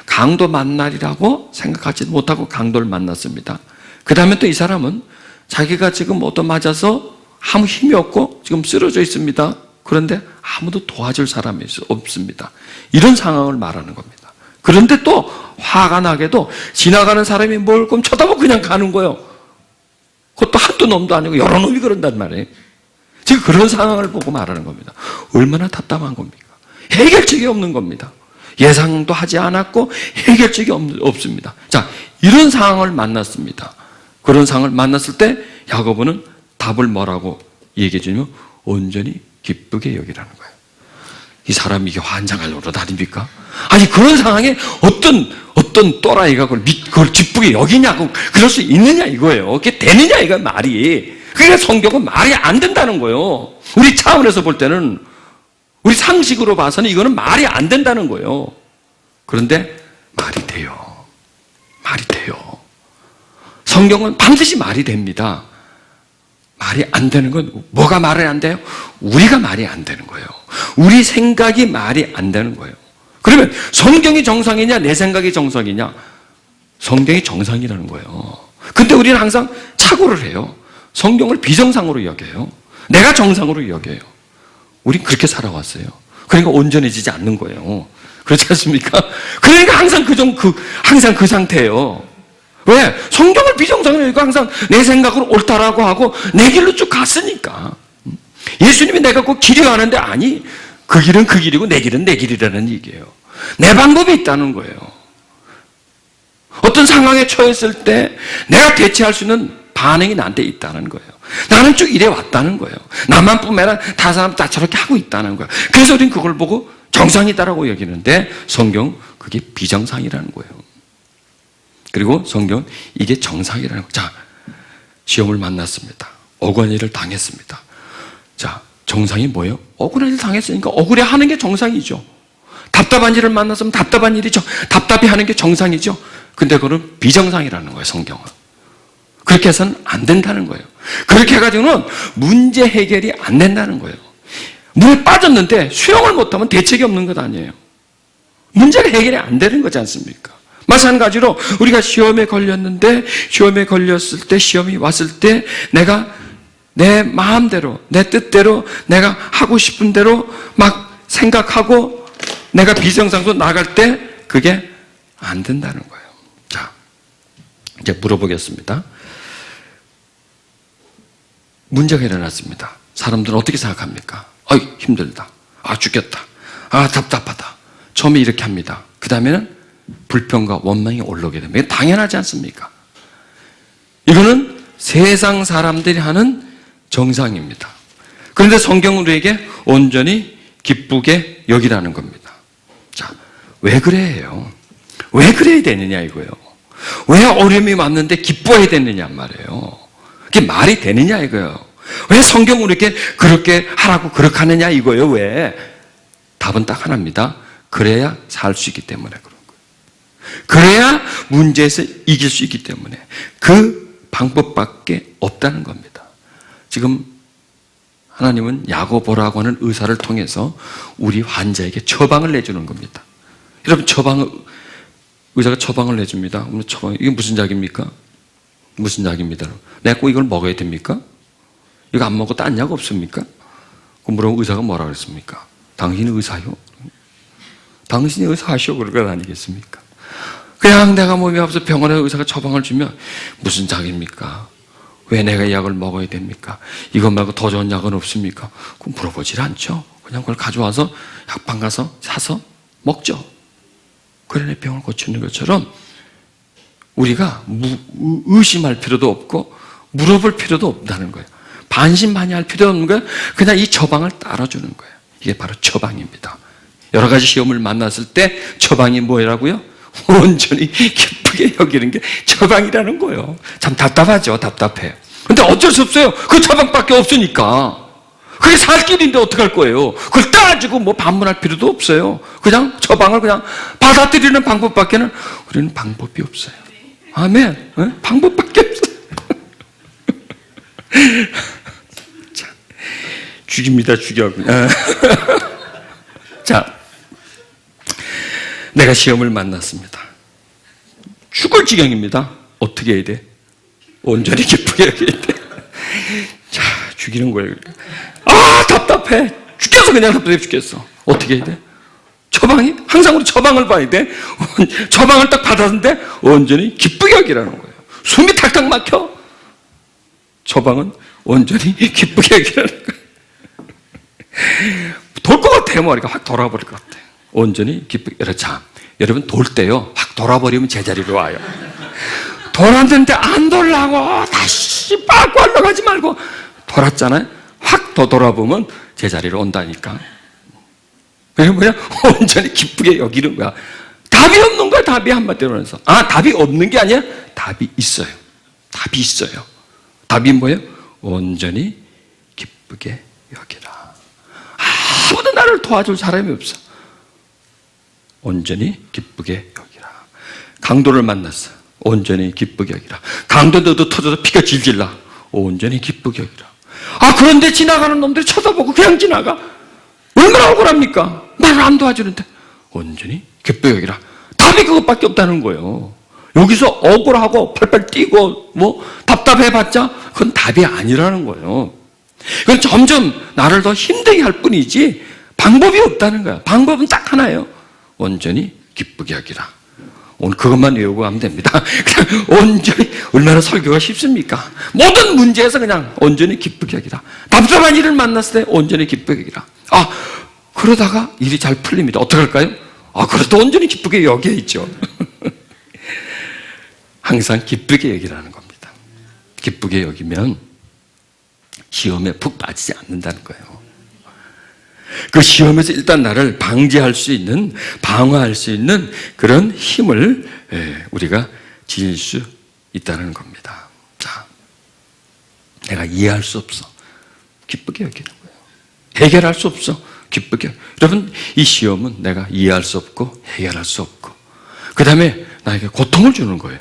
S1: 강도 만날이라고 생각하지 못하고 강도를 만났습니다. 그 다음에 또 이 사람은 자기가 지금 얻어맞아서 아무 힘이 없고 지금 쓰러져 있습니다. 그런데 아무도 도와줄 사람이 없습니다. 이런 상황을 말하는 겁니다. 그런데 또 화가 나게도 지나가는 사람이 뭘 좀 쳐다보고 그냥 가는 거예요. 그것도 한두 놈도 아니고 여러 놈이 그런단 말이에요. 지금 그런 상황을 보고 말하는 겁니다. 얼마나 답답한 겁니까? 해결책이 없는 겁니다. 예상도 하지 않았고 해결책이 없습니다. 자, 이런 상황을 만났습니다. 그런 상황을 만났을 때 야고보는 답을 뭐라고 얘기해 주냐면 온전히 기쁘게 여기라는 거예요. 이 사람이 이게 환장할 노릇 아닙니까? 아니 그런 상황에 어떤 또라이가 그걸 기쁘게 여기냐고 그럴 수 있느냐 이거예요. 그게 되느냐 이거 말이. 그러니까 성경은 말이 안 된다는 거예요. 우리 차원에서 볼 때는 우리 상식으로 봐서는 이거는 말이 안 된다는 거예요. 그런데 말이 돼요. 말이 돼요. 성경은 반드시 말이 됩니다. 말이 안 되는 건 뭐가 말이 안 돼요? 우리가 말이 안 되는 거예요. 우리 생각이 말이 안 되는 거예요. 그러면 성경이 정상이냐 내 생각이 정상이냐? 성경이 정상이라는 거예요. 근데 우리는 항상 착오를 해요. 성경을 비정상으로 여겨요. 내가 정상으로 여겨요. 우린 그렇게 살아왔어요. 그러니까 온전해지지 않는 거예요. 그렇지 않습니까? 그러니까 항상 항상 그 상태예요. 왜? 성경을 비정상으로 여기고 항상 내 생각으로 옳다라고 하고 내 길로 쭉 갔으니까. 예수님이 내가 꼭 길이가 하는데 아니, 그 길은 그 길이고 내 길은 내 길이라는 얘기예요. 내 방법이 있다는 거예요. 어떤 상황에 처했을 때 내가 대체할 수 있는 반응이 나한테 있다는 거예요. 나는 쭉 이래 왔다는 거예요. 나만 뿐만 아니라 다 사람 다 저렇게 하고 있다는 거예요. 그래서 우리는 그걸 보고 정상이다라고 여기는데 성경 그게 비정상이라는 거예요. 그리고 성경 이게 정상이라는 거예요. 자, 시험을 만났습니다. 억울한 일을 당했습니다. 자, 정상이 뭐예요? 억울한 일을 당했으니까 억울해하는 게 정상이죠. 답답한 일을 만났으면 답답한 일이죠. 답답해하는 게 정상이죠. 근데 그건 비정상이라는 거예요, 성경은. 그렇게 해서는 안 된다는 거예요. 그렇게 해가지고는 문제 해결이 안 된다는 거예요. 물에 빠졌는데 수영을 못하면 대책이 없는 것 아니에요. 문제가 해결이 안 되는 거지 않습니까? 마찬가지로 우리가 시험에 걸렸는데 시험에 걸렸을 때 시험이 왔을 때 내가 내 마음대로 내 뜻대로 내가 하고 싶은 대로 막 생각하고 내가 비정상으로 나갈 때 그게 안 된다는 거예요. 자, 이제 물어보겠습니다. 문제가 일어났습니다. 사람들은 어떻게 생각합니까? 힘들다. 죽겠다. 답답하다. 처음에 이렇게 합니다. 그 다음에는 불평과 원망이 올라오게 됩니다. 이게 당연하지 않습니까? 이거는 세상 사람들이 하는 정상입니다. 그런데 성경은 우리에게 온전히 기쁘게 여기라는 겁니다. 자, 왜 그래요? 왜 그래야 되느냐 이거예요. 왜 어려움이 왔는데 기뻐해야 되느냐 말이에요. 그게 말이 되느냐 이거예요. 왜 성경은 우리에게 그렇게 하라고 그렇게 하느냐 이거예요. 왜? 답은 딱 하나입니다. 그래야 살 수 있기 때문에 그런 거예요. 그래야 문제에서 이길 수 있기 때문에 그 방법밖에 없다는 겁니다. 지금 하나님은 야고보라고 하는 의사를 통해서 우리 환자에게 처방을 내주는 겁니다. 여러분 의사가 처방을 내줍니다. 이게 무슨 약입니까? 무슨 약입니다. 내가 꼭 이걸 먹어야 됩니까? 이거 안 먹고 딴 약 없습니까? 물어보면 의사가 뭐라 그랬습니까? 당신이 의사요? 당신이 의사하시오 그럴 것 아니겠습니까? 그냥 내가 몸이 아파서 병원에 의사가 처방을 주면 무슨 약입니까? 왜 내가 이 약을 먹어야 됩니까? 이것 말고 더 좋은 약은 없습니까? 그럼 물어보질 않죠. 그냥 그걸 가져와서 약방 가서 사서 먹죠. 그래 내 병을 고치는 것처럼 우리가 의심할 필요도 없고 물어볼 필요도 없다는 거예요. 반신반의할 필요 없는 거예요. 그냥 이 처방을 따라주는 거예요. 이게 바로 처방입니다. 여러 가지 시험을 만났을 때 처방이 뭐라고요? 온전히 기쁘게 여기는 게 처방이라는 거예요. 참 답답하죠. 답답해. 근데 어쩔 수 없어요. 그 처방밖에 없으니까. 그게 살 길인데 어떡할 거예요? 그걸 따지고 뭐 반문할 필요도 없어요. 그냥 처방을 그냥 받아들이는 방법밖에는 우리는 방법이 없어요. 아멘. 네? 방법밖에 없어요. 자, 죽입니다. 죽여. 자, 내가 시험을 만났습니다. 죽을 지경입니다. 어떻게 해야 돼? 온전히 기쁘게 여겨야 돼. 자, 죽이는 거예요. 답답해. 죽겠어. 그냥 답답해 죽겠어. 어떻게 해야 돼? 처방이? 항상 우리 처방을 봐야 돼. 처방을 딱 받았는데 온전히 기쁘게 여기라는 거예요. 숨이 탁탁 막혀. 처방은 온전히 기쁘게 여기라는 거예요. 돌 것 같아요. 머리가 확 돌아버릴 것 같아요. 온전히 기쁘게. 자, 여러분 돌 때요. 확 돌아버리면 제자리로 와요. 돌았는데 안 돌라고 다시 빡 올라가지 말고 돌았잖아요. 확 더 돌아보면 제자리로 온다니까. 그게 뭐야? 온전히 기쁘게 여기는 거야. 답이 없는 거야. 답이 한마디로 해서. 답이 없는 게 아니야. 답이 있어요. 답이 있어요. 답이 뭐예요? 온전히 기쁘게 여기라. 아무도 나를 도와줄 사람이 없어. 온전히 기쁘게 여기라. 강도를 만났어. 온전히 기쁘게 여기라. 강도도 터져서 피가 질질 나. 온전히 기쁘게 여기라. 그런데 지나가는 놈들이 쳐다보고 그냥 지나가. 얼마나 억울합니까? 나를 안 도와주는데 온전히 기쁘게 여기라. 답이 그것밖에 없다는 거예요. 여기서 억울하고 팔팔 뛰고 뭐 답답해봤자 그건 답이 아니라는 거예요. 그건 점점 나를 더 힘들게 할 뿐이지 방법이 없다는 거야. 방법은 딱 하나예요. 온전히 기쁘게 여기라. 오늘 그것만 외우고 가면 됩니다. 그냥 온전히, 얼마나 설교가 쉽습니까? 모든 문제에서 그냥 온전히 기쁘게 여기라. 답답한 일을 만났을 때 온전히 기쁘게 여기라. 아, 그러다가 일이 잘 풀립니다. 어떡할까요? 아, 그래도 온전히 기쁘게 여겨 있죠. 항상 기쁘게 여기라는 겁니다. 기쁘게 여기면 시험에 푹 빠지지 않는다는 거예요. 그 시험에서 일단 나를 방지할 수 있는, 방어할 수 있는 그런 힘을 우리가 지닐 수 있다는 겁니다. 자, 내가 이해할 수 없어. 기쁘게 여기는 거예요. 해결할 수 없어. 기쁘게. 여러분, 이 시험은 내가 이해할 수 없고 해결할 수 없고 그 다음에 나에게 고통을 주는 거예요.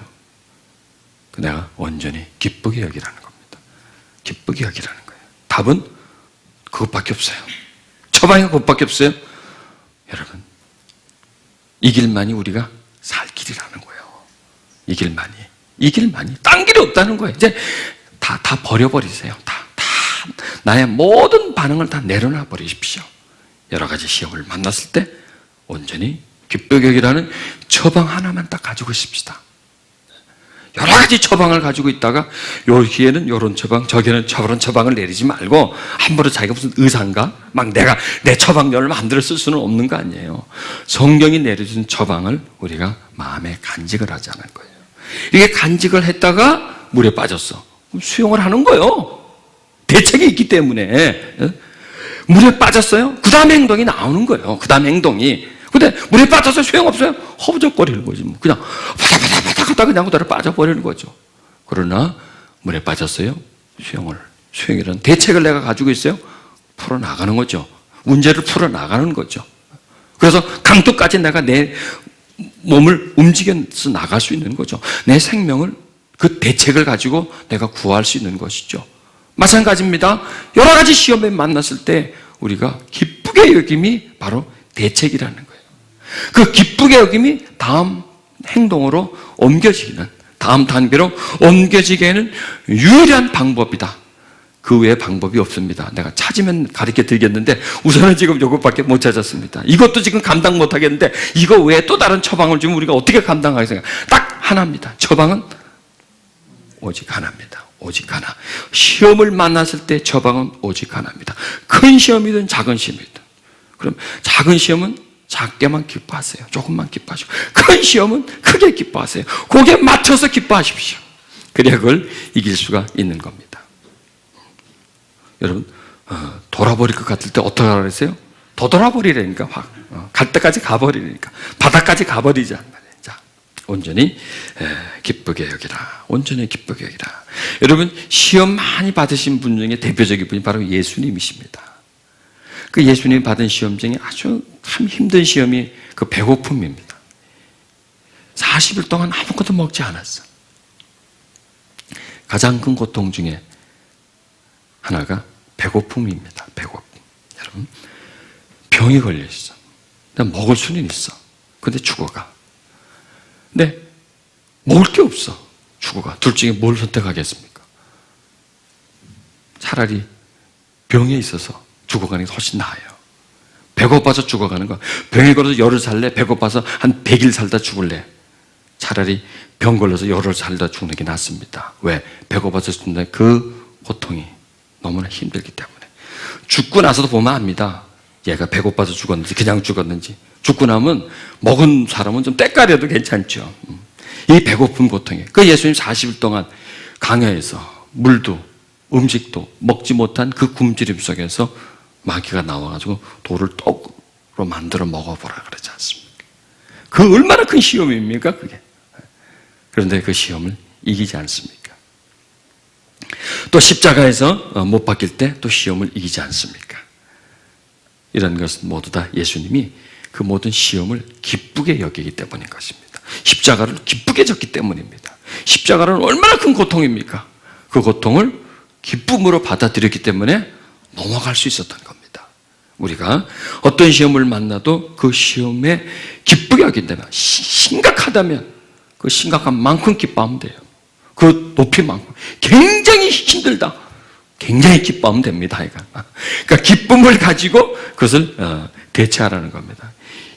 S1: 내가 온전히 기쁘게 여기라는 겁니다. 기쁘게 여기라는 거예요. 답은 그것밖에 없어요. 처방이 그것밖에 없어요. 여러분, 이 길만이 우리가 살 길이라는 거예요. 이 길만이. 딴 길이 없다는 거예요. 이제 다 버려버리세요. 다 나의 모든 반응을 다 내려놔 버리십시오. 여러 가지 시험을 만났을 때 온전히 기쁘게 여기라는 처방 하나만 딱 가지고 있읍시다. 여러 가지 처방을 가지고 있다가 여기에는 이런 처방, 저기에는 저런 처방을 내리지 말고 함부로 자기가 무슨 의사인가? 막 내가 내 처방전을 만들어 쓸 수는 없는 거 아니에요. 성경이 내려준 처방을 우리가 마음에 간직을 하자는 거예요. 이게 간직을 했다가 물에 빠졌어. 그럼 수용을 하는 거예요. 대책이 있기 때문에. 물에 빠졌어요? 그 다음 행동이 나오는 거예요. 그 다음 행동이. 근데 물에 빠져서 소용없어요? 허우적거리는 거지. 그냥 바닥바닥 하다가 그냥 그대로 빠져버리는 거죠. 그러나 물에 빠졌어요? 수용이라는 대책을 내가 가지고 있어요? 풀어나가는 거죠. 문제를 풀어나가는 거죠. 그래서 강도까지 내가 내 몸을 움직여서 나갈 수 있는 거죠. 내 생명을 그 대책을 가지고 내가 구할 수 있는 것이죠. 마찬가지입니다. 여러 가지 시험에 만났을 때 우리가 기쁘게 여김이 바로 대책이라는 거예요. 그 기쁘게 여김이 다음 행동으로 옮겨지기는, 다음 단계로 옮겨지기에는 유일한 방법이다. 그 외에 방법이 없습니다. 내가 찾으면 가르쳐 드리겠는데 우선은 지금 이것밖에 못 찾았습니다. 이것도 지금 감당 못 하겠는데 이거 외에 또 다른 처방을 주면 우리가 어떻게 감당하겠습니까? 딱 하나입니다. 처방은 오직 하나입니다. 오직 하나. 시험을 만났을 때 처방은 오직 하나입니다. 큰 시험이든 작은 시험이든. 그럼 작은 시험은 작게만 기뻐하세요. 조금만 기뻐하시고. 큰 시험은 크게 기뻐하세요. 거기에 맞춰서 기뻐하십시오. 그래야 그걸 이길 수가 있는 겁니다. 여러분, 돌아버릴 것 같을 때 어떻게 하라 그랬어요? 더 돌아버리라니까. 갈 때까지 가버리니까. 바닥까지 가버리자. 자, 온전히 기쁘게 여기라. 온전히 기쁘게 여기라. 여러분, 시험 많이 받으신 분 중에 대표적인 분이 바로 예수님이십니다. 그 예수님이 받은 시험 중에 아주 참 힘든 시험이 그 배고픔입니다. 40일 동안 아무것도 먹지 않았어. 가장 큰 고통 중에 하나가 배고픔입니다. 배고픔. 여러분, 병이 걸려 있어. 먹을 수는 있어. 근데 죽어가. 근데 먹을 게 없어. 죽어가. 둘 중에 뭘 선택하겠습니까? 차라리 병에 있어서 죽어가는 게 훨씬 나아요. 배고파서 죽어가는 거. 병에 걸려서 열흘 살래? 배고파서 한 100일 살다 죽을래? 차라리 병 걸려서 열흘 살다 죽는 게 낫습니다. 왜? 배고파서 죽는다. 그 고통이 너무나 힘들기 때문에. 죽고 나서도 보면 압니다. 얘가 배고파서 죽었는지 그냥 죽었는지. 죽고 나면 먹은 사람은 좀 때깔이라도 괜찮죠. 이 배고픈 고통이. 그 예수님 40일 동안 강야에서 물도 음식도 먹지 못한 그 굶주림 속에서 마귀가 나와가지고 돌을 떡으로 만들어 먹어보라 그러지 않습니까? 그 얼마나 큰 시험입니까 그게. 그런데 그 시험을 이기지 않습니까? 또 십자가에서 못 박힐 때 또 시험을 이기지 않습니까? 이런 것은 모두 다 예수님이 그 모든 시험을 기쁘게 여기기 때문인 것입니다. 십자가를 기쁘게 졌기 때문입니다. 십자가는 얼마나 큰 고통입니까? 그 고통을 기쁨으로 받아들였기 때문에 넘어갈 수 있었던 겁니다. 우리가 어떤 시험을 만나도 그 시험에 기쁘게 여긴다면, 심각하다면 그 심각한 만큼 기뻐하면 돼요. 그 높이만큼. 굉장히 힘들다. 굉장히 기뻐하면 됩니다. 그러니까 기쁨을 가지고 그것을 대체하라는 겁니다.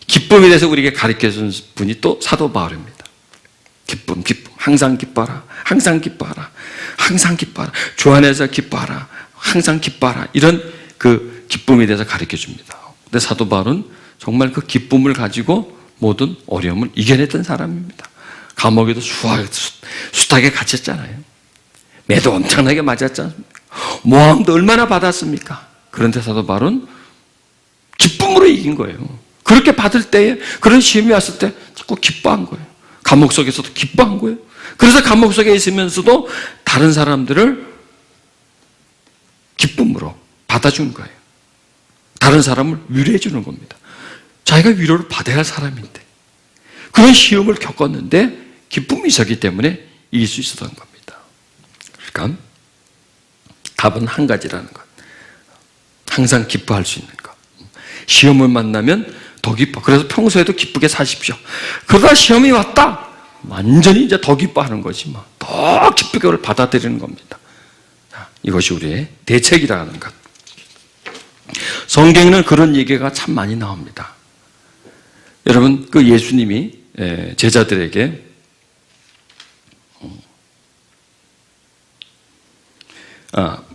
S1: 기쁨에 대해서 우리에게 가르쳐준 분이 또 사도 바울입니다. 기쁨. 항상 기뻐하라. 항상 기뻐하라. 항상 기뻐하라. 주 안에서 기뻐하라. 항상 기뻐하라. 이런 그 기쁨에 대해서 가르쳐 줍니다. 근데 사도 바울은 정말 그 기쁨을 가지고 모든 어려움을 이겨냈던 사람입니다. 감옥에도 숱하게 갇혔잖아요. 매도 엄청나게 맞았지 않습니까? 모함도 얼마나 받았습니까? 그런데 사도 바울은 기쁨으로 이긴 거예요. 그렇게 받을 때에, 그런 시험이 왔을 때 자꾸 기뻐한 거예요. 감옥 속에서도 기뻐한 거예요. 그래서 감옥 속에 있으면서도 다른 사람들을 기쁨으로 받아주는 거예요. 다른 사람을 위로해 주는 겁니다. 자기가 위로를 받아야 할 사람인데 그런 시험을 겪었는데 기쁨이 있었기 때문에 이길 수 있었던 겁니다. 그러니까 답은 한 가지라는 것. 항상 기뻐할 수 있는 것. 시험을 만나면 더 기뻐. 그래서 평소에도 기쁘게 사십시오. 그러다 시험이 왔다. 완전히 이제 더 기뻐하는 거지 뭐. 더 기쁘게 그걸 받아들이는 겁니다. 자, 이것이 우리의 대책이라는 것. 성경에는 그런 얘기가 참 많이 나옵니다. 여러분, 그 예수님이 제자들에게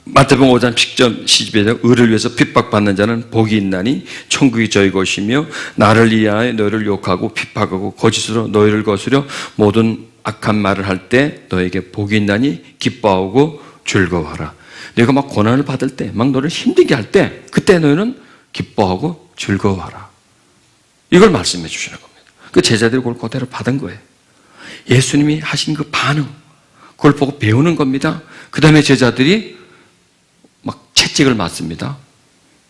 S1: 마태복음 5장 10절 12절 의를 위해서 핍박받는 자는 복이 있나니 천국이 저희 것이며 나를 위하여 너희를 욕하고 핍박하고 거짓으로 너희를 거스려 모든 악한 말을 할 때 너에게 복이 있나니 기뻐하고 즐거워하라. 너희가 막 고난을 받을 때, 막 너를 힘들게 할 때 그때 너희는 기뻐하고 즐거워하라. 이걸 말씀해 주시는 겁니다. 그 제자들이 그걸 그대로 받은 거예요. 예수님이 하신 그 반응, 그걸 보고 배우는 겁니다. 그 다음에 제자들이 막 채찍을 맞습니다.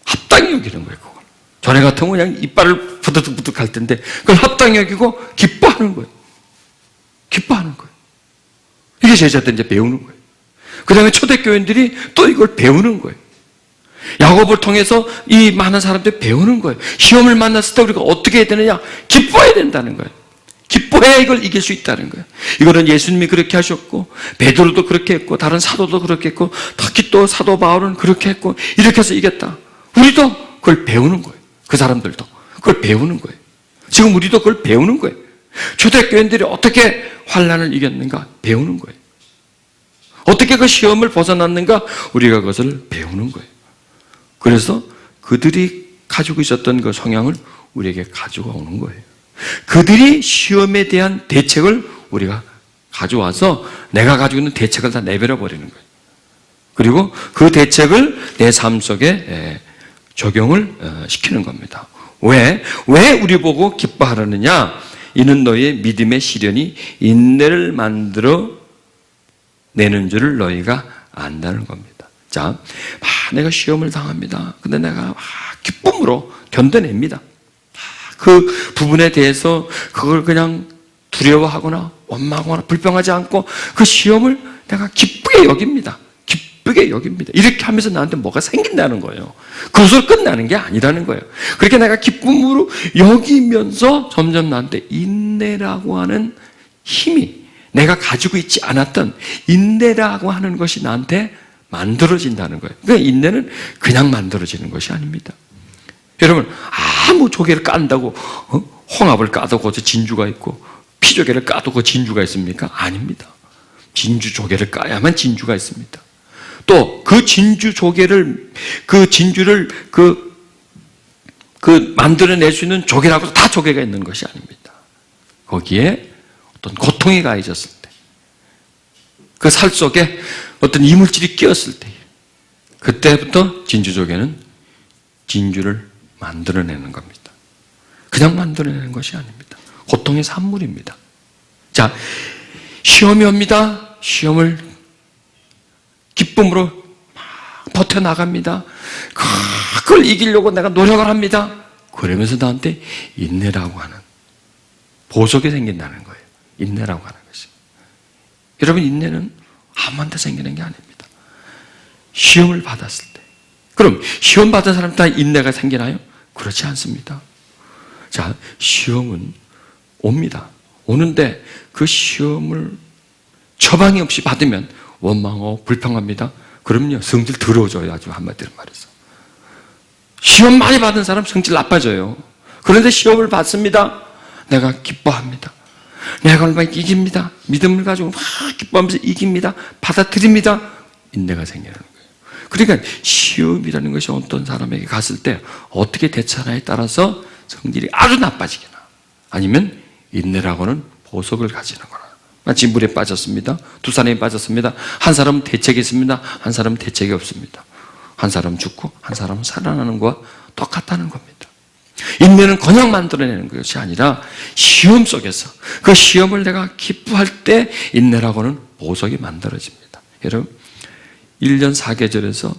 S1: 합당히 여기는 거예요, 그걸. 전에 같으면 그냥 이빨을 부득부득 할 텐데, 그걸 합당히 여기고 기뻐하는 거예요. 기뻐하는 거예요. 이게 제자들이 이제 배우는 거예요. 그 다음에 초대교인들이 또 이걸 배우는 거예요. 야곱을 통해서 이 많은 사람들이 배우는 거예요. 시험을 만났을 때 우리가 어떻게 해야 되느냐? 기뻐해야 된다는 거예요. 기뻐해야 이걸 이길 수 있다는 거예요. 이거는 예수님이 그렇게 하셨고 베드로도 그렇게 했고 다른 사도도 그렇게 했고 특히 또 사도 바울은 그렇게 했고 이렇게 해서 이겼다. 우리도 그걸 배우는 거예요. 그 사람들도 그걸 배우는 거예요. 지금 우리도 그걸 배우는 거예요. 초대교인들이 어떻게 환난을 이겼는가 배우는 거예요. 어떻게 그 시험을 벗어났는가 우리가 그것을 배우는 거예요. 그래서 그들이 가지고 있었던 그 성향을 우리에게 가지고 오는 거예요. 그들이 시험에 대한 대책을 우리가 가져와서 내가 가지고 있는 대책을 다 내버려 버리는 거예요. 그리고 그 대책을 내 삶 속에 적용을 시키는 겁니다. 왜 우리 보고 기뻐하느냐? 이는 너희의 믿음의 시련이 인내를 만들어 내는 줄을 너희가 안다는 겁니다. 자, 내가 시험을 당합니다. 근데 내가 기쁨으로 견뎌냅니다. 그 부분에 대해서 그걸 그냥 두려워하거나 원망하거나 불평하지 않고 그 시험을 내가 기쁘게 여깁니다. 기쁘게 여깁니다. 이렇게 하면서 나한테 뭐가 생긴다는 거예요. 그것으로 끝나는 게 아니라는 거예요. 그렇게 내가 기쁨으로 여기면서 점점 나한테 인내라고 하는 힘이 내가 가지고 있지 않았던 인내라고 하는 것이 나한테 만들어진다는 거예요. 그러니까 인내는 그냥 만들어지는 것이 아닙니다. 여러분, 아무 조개를 깐다고 홍합을 까도 거기서 진주가 있고 피조개를 까도 그 진주가 있습니까? 아닙니다. 진주 조개를 까야만 진주가 있습니다. 또 그 진주 조개를 그 진주를 만들어낼 수 있는 조개라고 다 조개가 있는 것이 아닙니다. 거기에 어떤 고통이 가해졌을 때, 그 살 속에 어떤 이물질이 끼었을 때, 그때부터 진주조개는 진주를 만들어내는 겁니다. 그냥 만들어내는 것이 아닙니다. 고통의 산물입니다. 자, 시험이 옵니다. 시험을 기쁨으로 막 버텨나갑니다. 그걸 이기려고 내가 노력을 합니다. 그러면서 나한테 인내라고 하는 보석이 생긴다는 거예요. 인내라고 하는 것이. 여러분, 인내는 아무한테 생기는 게 아닙니다. 시험을 받았을 때, 그럼 시험 받은 사람 다 인내가 생기나요? 그렇지 않습니다. 자, 시험은 옵니다. 오는데 그 시험을 처방이 없이 받으면 원망하고 불평합니다. 그럼요, 성질 더러워져요. 아주 한마디로 말해서. 시험 많이 받은 사람 성질 나빠져요. 그런데 시험을 받습니다. 내가 기뻐합니다. 내가 얼마나 이깁니다. 믿음을 가지고 막 기뻐하면서 이깁니다. 받아들입니다. 인내가 생기는 거예요. 그러니까 시험이라는 것이 어떤 사람에게 갔을 때 어떻게 대처하냐에 따라서 성질이 아주 나빠지거나 아니면 인내라고는 보석을 가지는 거나. 마치 물에 빠졌습니다. 두 사람이 빠졌습니다. 한 사람은 대책이 있습니다. 한 사람은 대책이 없습니다. 한 사람은 죽고 한 사람은 살아나는 것과 똑같다는 겁니다. 인내는 그냥 만들어내는 것이 아니라 시험 속에서 그 시험을 내가 기뻐할 때 인내라고는 보석이 만들어집니다. 여러분, 1년 4계절에서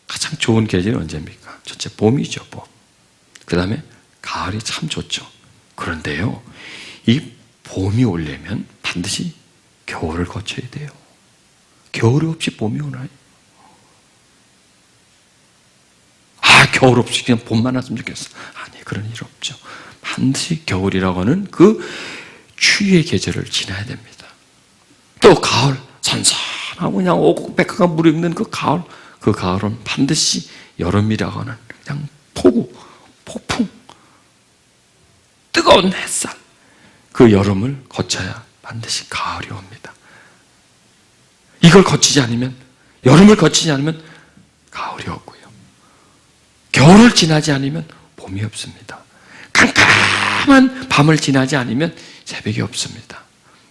S1: 가장 좋은 계절이 언제입니까? 첫째, 봄이죠, 봄. 그 다음에 가을이 참 좋죠. 그런데요, 이 봄이 오려면 반드시 겨울을 거쳐야 돼요. 겨울이 없이 봄이 오나요? 겨울 없이 그냥 봄만 왔으면 좋겠어. 아니, 그런 일 없죠. 반드시 겨울이라고 하는 그 추위의 계절을 지나야 됩니다. 또 가을, 선선하고 그냥 오곡백화가 무르익는 그 가을, 그 가을은 반드시 여름이라고 하는 그냥 폭우, 폭풍, 뜨거운 햇살, 그 여름을 거쳐야 반드시 가을이 옵니다. 이걸 거치지 않으면, 여름을 거치지 않으면 가을이 없고요. 겨울을 지나지 않으면 봄이 없습니다. 깜깜한 밤을 지나지 않으면 새벽이 없습니다.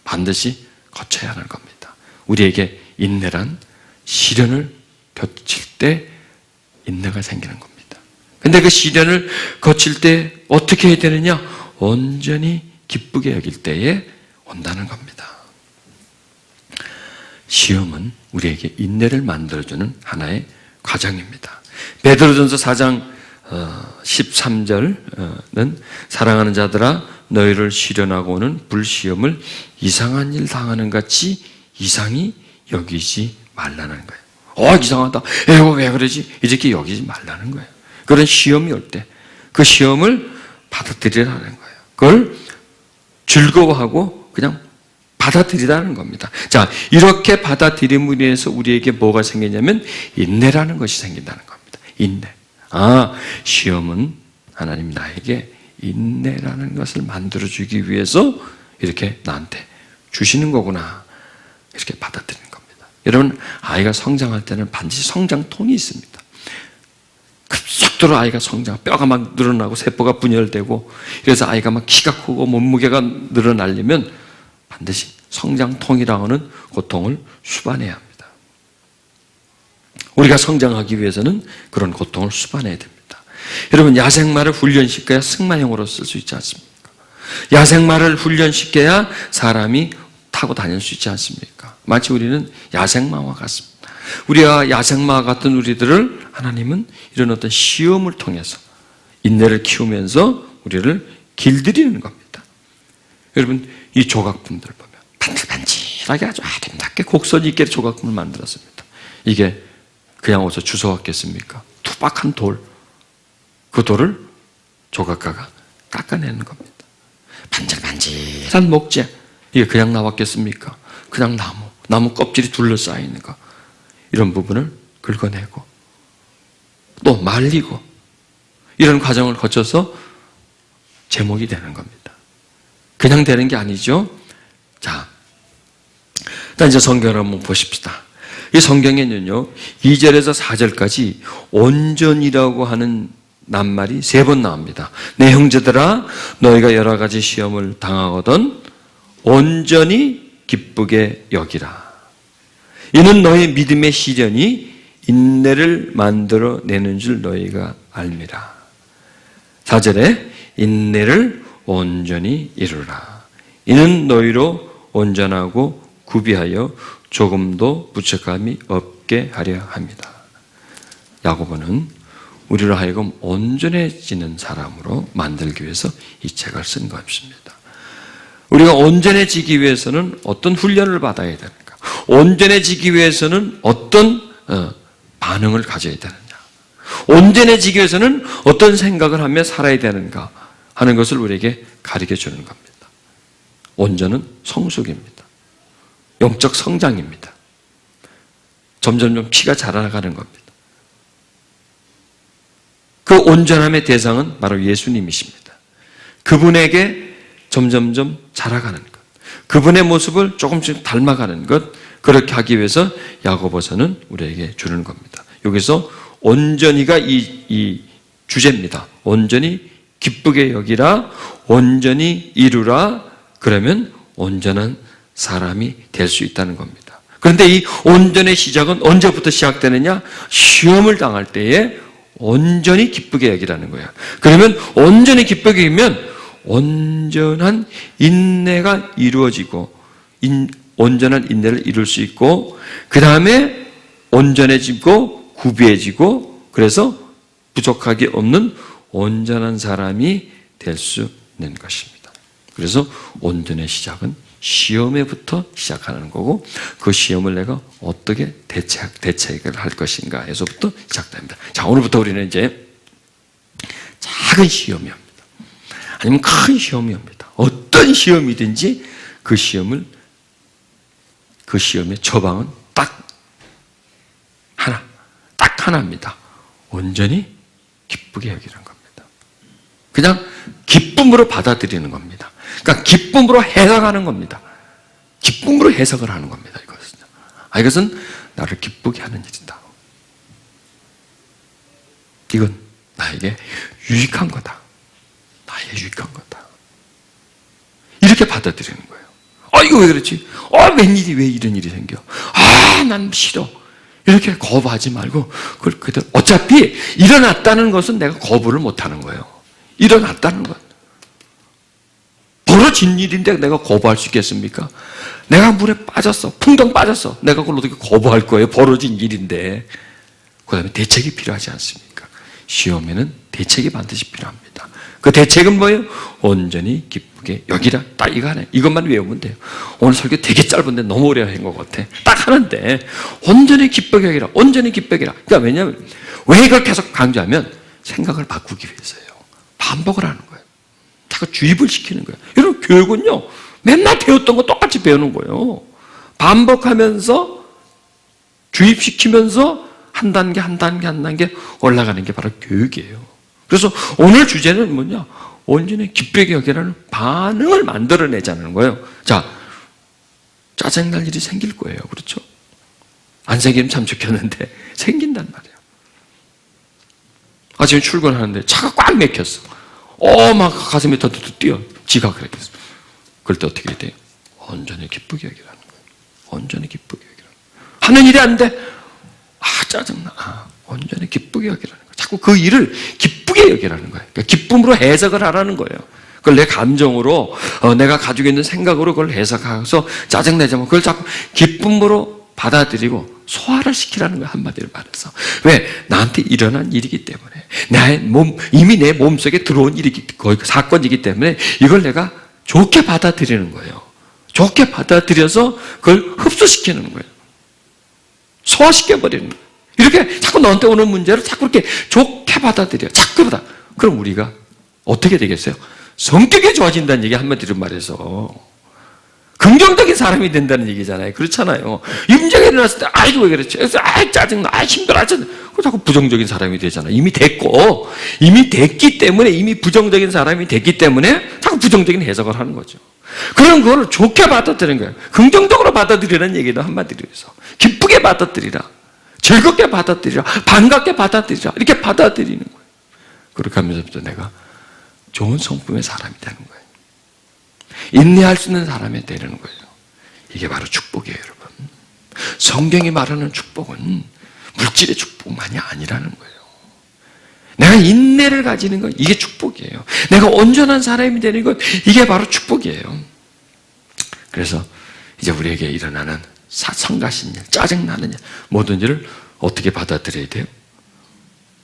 S1: 반드시 거쳐야 하는 겁니다. 우리에게 인내란 시련을 거칠 때 인내가 생기는 겁니다. 근데 그 시련을 거칠 때 어떻게 해야 되느냐? 온전히 기쁘게 여길 때에 온다는 겁니다. 시험은 우리에게 인내를 만들어주는 하나의 과정입니다. 베드로전서 4장 13절은 사랑하는 자들아 너희를 시련하고는 불시험을 이상한 일 당하는 같이 이상히 여기지 말라는 거예요. 이상하다. 왜 그러지? 이렇게 여기지 말라는 거예요. 그런 시험이 올 때 그 시험을 받아들이라는 거예요. 그걸 즐거워하고 그냥 받아들이라는 겁니다. 자, 이렇게 받아들임으로 인해서 우리에게 뭐가 생기냐면 인내라는 것이 생긴다는 겁니다. 인내. 시험은 하나님 나에게 인내라는 것을 만들어주기 위해서 이렇게 나한테 주시는 거구나. 이렇게 받아들이는 겁니다. 여러분, 아이가 성장할 때는 반드시 성장통이 있습니다. 급속도로 아이가 뼈가 막 늘어나고 세포가 분열되고 그래서 아이가 막 키가 크고 몸무게가 늘어나려면 반드시 성장통이라고 하는 고통을 수반해야 합니다. 우리가 성장하기 위해서는 그런 고통을 수반해야 됩니다. 여러분, 야생마를 훈련시켜야 승마형으로 쓸 수 있지 않습니까? 야생마를 훈련시켜야 사람이 타고 다닐 수 있지 않습니까? 마치 우리는 야생마와 같습니다. 우리가 야생마 같은 우리들을 하나님은 이런 어떤 시험을 통해서 인내를 키우면서 우리를 길들이는 겁니다. 여러분, 이 조각품들 보면 반질반질하게 아주 아름답게 곡선이 있게 조각품을 만들었습니다. 이게 그냥 어디서 주워왔겠습니까? 투박한 돌, 그 돌을 조각가가 깎아내는 겁니다. 반질반질한 목재, 이게 그냥 나왔겠습니까? 그냥 나무 껍질이 둘러싸여 있는 거, 이런 부분을 긁어내고 또 말리고 이런 과정을 거쳐서 제목이 되는 겁니다. 그냥 되는 게 아니죠. 자, 일단 이제 성경을 한번 보십시다. 이 성경에는요, 2절에서 4절까지 온전이라고 하는 낱말이 3번 나옵니다. 내 형제들아, 너희가 여러 가지 시험을 당하거든 온전히 기쁘게 여기라. 이는 너희 믿음의 시련이 인내를 만들어내는 줄 너희가 알미라. 4절에 인내를 온전히 이루라. 이는 너희로 온전하고 구비하여 조금도 부족함이 없게 하려 합니다. 야고보는 우리로 하여금 온전해지는 사람으로 만들기 위해서 이 책을 쓴 것입니다. 우리가 온전해지기 위해서는 어떤 훈련을 받아야 되는가? 온전해지기 위해서는 어떤 반응을 가져야 되느냐? 온전해지기 위해서는 어떤 생각을 하며 살아야 되는가 하는 것을 우리에게 가르쳐 주는 겁니다. 온전은 성숙입니다. 영적 성장입니다. 점점점 피가 자라나가는 겁니다. 그 온전함의 대상은 바로 예수님이십니다. 그분에게 점점점 자라가는 것, 그분의 모습을 조금씩 닮아가는 것, 그렇게 하기 위해서 야고보서는 우리에게 주는 겁니다. 여기서 온전히가 이 주제입니다. 온전히 기쁘게 여기라, 온전히 이루라, 그러면 온전한 사람이 될 수 있다는 겁니다. 그런데 이 온전의 시작은 언제부터 시작되느냐? 시험을 당할 때에 온전히 기쁘게 여기라는 거예요. 그러면 온전히 기쁘게 여기면 온전한 인내가 이루어지고 온전한 인내를 이룰 수 있고 그 다음에 온전해지고 구비해지고 그래서 부족하게 없는 온전한 사람이 될 수 있는 것입니다. 그래서 온전의 시작은 시험에부터 시작하는 거고 그 시험을 내가 어떻게 대책을 할 것인가에서부터 시작됩니다. 자, 오늘부터 우리는 이제 작은 시험이 옵니다. 아니면 큰 시험이 옵니다. 어떤 시험이든지 그 시험의 처방은 딱 하나입니다. 온전히 기쁘게 여기는 겁니다. 그냥 기쁨으로 받아들이는 겁니다. 그러니까 기쁨으로 해석하는 겁니다. 기쁨으로 해석을 하는 겁니다. 이것은 나를 기쁘게 하는 일이다. 이건 나에게 유익한 거다. 나에게 유익한 거다. 이렇게 받아들이는 거예요. 이거 왜 그렇지? 웬일이 왜 이런 일이 생겨? 난 싫어. 이렇게 거부하지 말고 어차피 일어났다는 것은 내가 거부를 못하는 거예요. 일어났다는 것. 벌어진 일인데 내가 거부할 수 있겠습니까? 내가 물에 빠졌어. 풍덩 빠졌어. 내가 그걸 어떻게 거부할 거예요? 벌어진 일인데. 그 다음에 대책이 필요하지 않습니까? 시험에는 대책이 반드시 필요합니다. 그 대책은 뭐예요? 온전히 기쁘게 여기라. 딱 이거 하네. 이것만 외우면 돼요. 오늘 설교 되게 짧은데 너무 오래 한 것 같아. 딱 하는데 온전히 기쁘게 여기라. 온전히 기쁘게 여기라. 그러니까 왜냐하면 왜 이걸 계속 강조하면 생각을 바꾸기 위해서예요. 반복을 하는 거예요. 자꾸 주입을 시키는 거예요. 여러분 교육은요. 맨날 배웠던 거 똑같이 배우는 거예요. 반복하면서 주입시키면서 한 단계 올라가는 게 바로 교육이에요. 그래서 오늘 주제는 뭐냐? 온전히 기쁘게 여기라는 반응을 만들어내자는 거예요. 자, 짜증날 일이 생길 거예요. 그렇죠? 안 생기면 참 좋겠는데 생긴단 말이에요. 아침에 출근하는데 차가 꽉 막혔어. 막 가슴이 더 뛰어. 지각을 했겠어. 그럴 때 어떻게 해야 돼요? 온전히 기쁘게 여기라는 거예요. 온전히 기쁘게 여기라는 거예요. 하는 일이 안 돼. 짜증나. 온전히 기쁘게 여기라는 거예요. 자꾸 그 일을 기쁘게 여기라는 거예요. 그러니까 기쁨으로 해석을 하라는 거예요. 그걸 내 감정으로, 내가 가지고 있는 생각으로 그걸 해석해서 짜증내자면 그걸 자꾸 기쁨으로 받아들이고 소화를 시키라는 거예요. 한마디로 말해서. 왜? 나한테 일어난 일이기 때문에. 이미 내 몸속에 들어온 거의 사건이기 때문에 이걸 내가 좋게 받아들이는 거예요. 좋게 받아들여서 그걸 흡수시키는 거예요. 소화시켜버리는 거예요. 이렇게 자꾸 너한테 오는 문제를 자꾸 이렇게 좋게 받아들여. 자꾸 받아. 그럼 우리가 어떻게 되겠어요? 성격이 좋아진다는 얘기 한마디로 말해서. 긍정적인 사람이 된다는 얘기잖아요. 그렇잖아요. 문제가 일어났을 때, 아이고, 왜 그랬지? 짜증나, 힘들어, 그 자꾸 부정적인 사람이 되잖아요. 이미 됐기 때문에, 이미 부정적인 사람이 됐기 때문에 자꾸 부정적인 해석을 하는 거죠. 그럼 그걸 좋게 받아들이는 거예요. 긍정적으로 받아들이라는 얘기도 한마디로 해서. 기쁘게 받아들이라. 즐겁게 받아들이라. 반갑게 받아들이라. 이렇게 받아들이는 거예요. 그렇게 하면서부터 내가 좋은 성품의 사람이 되는 거예요. 인내할 수 있는 사람이 되는 거예요. 이게 바로 축복이에요, 여러분. 성경이 말하는 축복은 물질의 축복만이 아니라는 거예요. 내가 인내를 가지는 것, 이게 축복이에요. 내가 온전한 사람이 되는 것, 이게 바로 축복이에요. 그래서 이제 우리에게 일어나는 성가신 일, 짜증나는 일, 모든 일을 어떻게 받아들여야 돼요?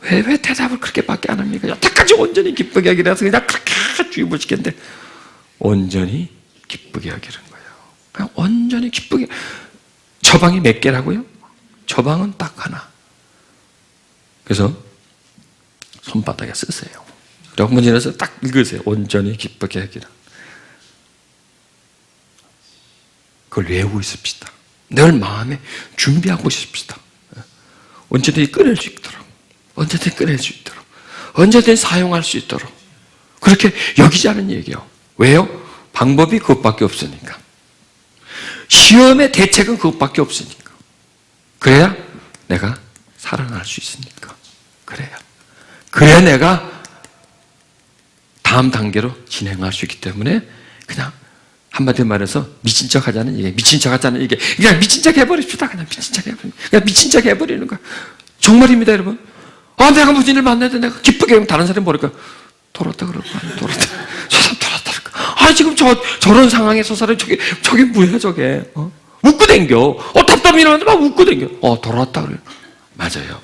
S1: 왜 대답을 그렇게밖에 안 합니까? 여태까지 온전히 기쁘게 하기로 해서 그냥 그렇게 주입을 시켰는데 온전히 기쁘게 여기는 거예요. 그냥 온전히 기쁘게. 처방이 몇 개라고요? 처방은 딱 하나. 그래서 손바닥에 쓰세요. 그리고 문제에서 딱 읽으세요. 온전히 기쁘게 하기를. 그걸 외우고 있읍시다. 늘 마음에 준비하고 있읍시다. 언제든지 꺼낼 수 있도록, 언제든지 꺼낼 수 있도록, 언제든지 사용할 수 있도록 그렇게 여기자는 얘기예요. 왜요? 방법이 그것밖에 없으니까. 시험의 대책은 그것밖에 없으니까. 그래야 내가 살아날 수 있으니까. 그래야 내가 다음 단계로 진행할 수 있기 때문에 그냥 한마디로 말해서 미친 척 하자는 얘기, 미친 척 하자는 얘기. 그냥 미친 척 해버립시다. 그냥 미친 척 해버리는 거야. 정말입니다, 여러분. 내가 무슨 일을 만나야 돼. 내가 기쁘게 다른 사람이 모르니까 돌았다 그러고, 돌았다. 저 사람 돌았다 그러고. 지금 저런 상황에 저 사람이 저게 뭐야, 저게. 웃고 댕겨. 답답히 일어나는데 막 웃고 댕겨. 돌았다 그래요. 맞아요.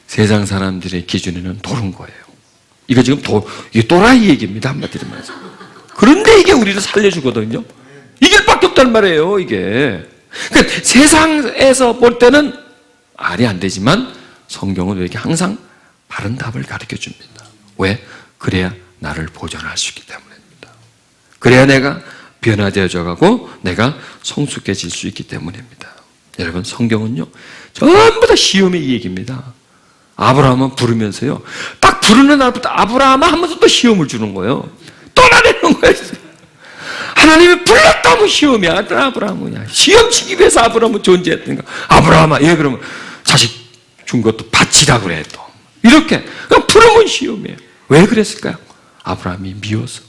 S1: 세상 사람들의 기준에는 도른 거예요. 이거 지금 이게 또라이 얘기입니다, 한마디로 말해서. 그런데 이게 우리를 살려주거든요. 이길 밖에 없단 말이에요, 이게. 그러니까 세상에서 볼 때는 말이 안 되지만 성경은 왜 이렇게 항상 바른 답을 가르쳐 줍니다. 왜? 그래야 나를 보존할 수 있기 때문입니다. 그래야 내가 변화되어져 가고 내가 성숙해질 수 있기 때문입니다. 여러분, 성경은요, 전부 다 시험의 얘기입니다. 아브라함은 부르면서요, 딱 부르는 날부터 아브라함 하면서 또 시험을 주는 거예요. 또 나대는 거예요. 하나님이 불렀다고 시험이야. 아브라함은 시험 치기 위해서 아브라함은 존재했던가. 아브라함아, 그러면 자식 준 것도 바치라 그래, 또. 이렇게. 그냥 부르면 시험이에요. 왜 그랬을까요? 아브라함이 미워서?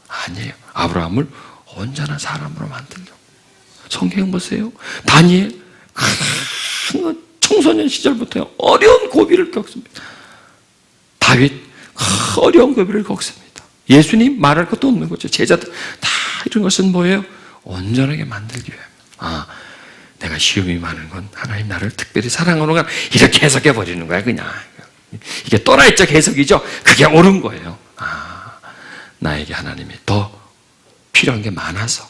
S1: 아니에요. 아브라함을 온전한 사람으로 만들려고. 성경 보세요. 다니엘, 청소년 시절부터 어려운 고비를 겪습니다. 다윗, 어려운 고비를 겪습니다. 예수님 말할 것도 없는 거죠. 제자들 다 이런 것은 뭐예요? 온전하게 만들기 위해. 내가 시험이 많은 건 하나님 나를 특별히 사랑하는구나. 이렇게 해석해 버리는 거야, 그냥. 이게 또라이적 해석이죠. 그게 옳은 거예요. 나에게 하나님이 더 필요한 게 많아서,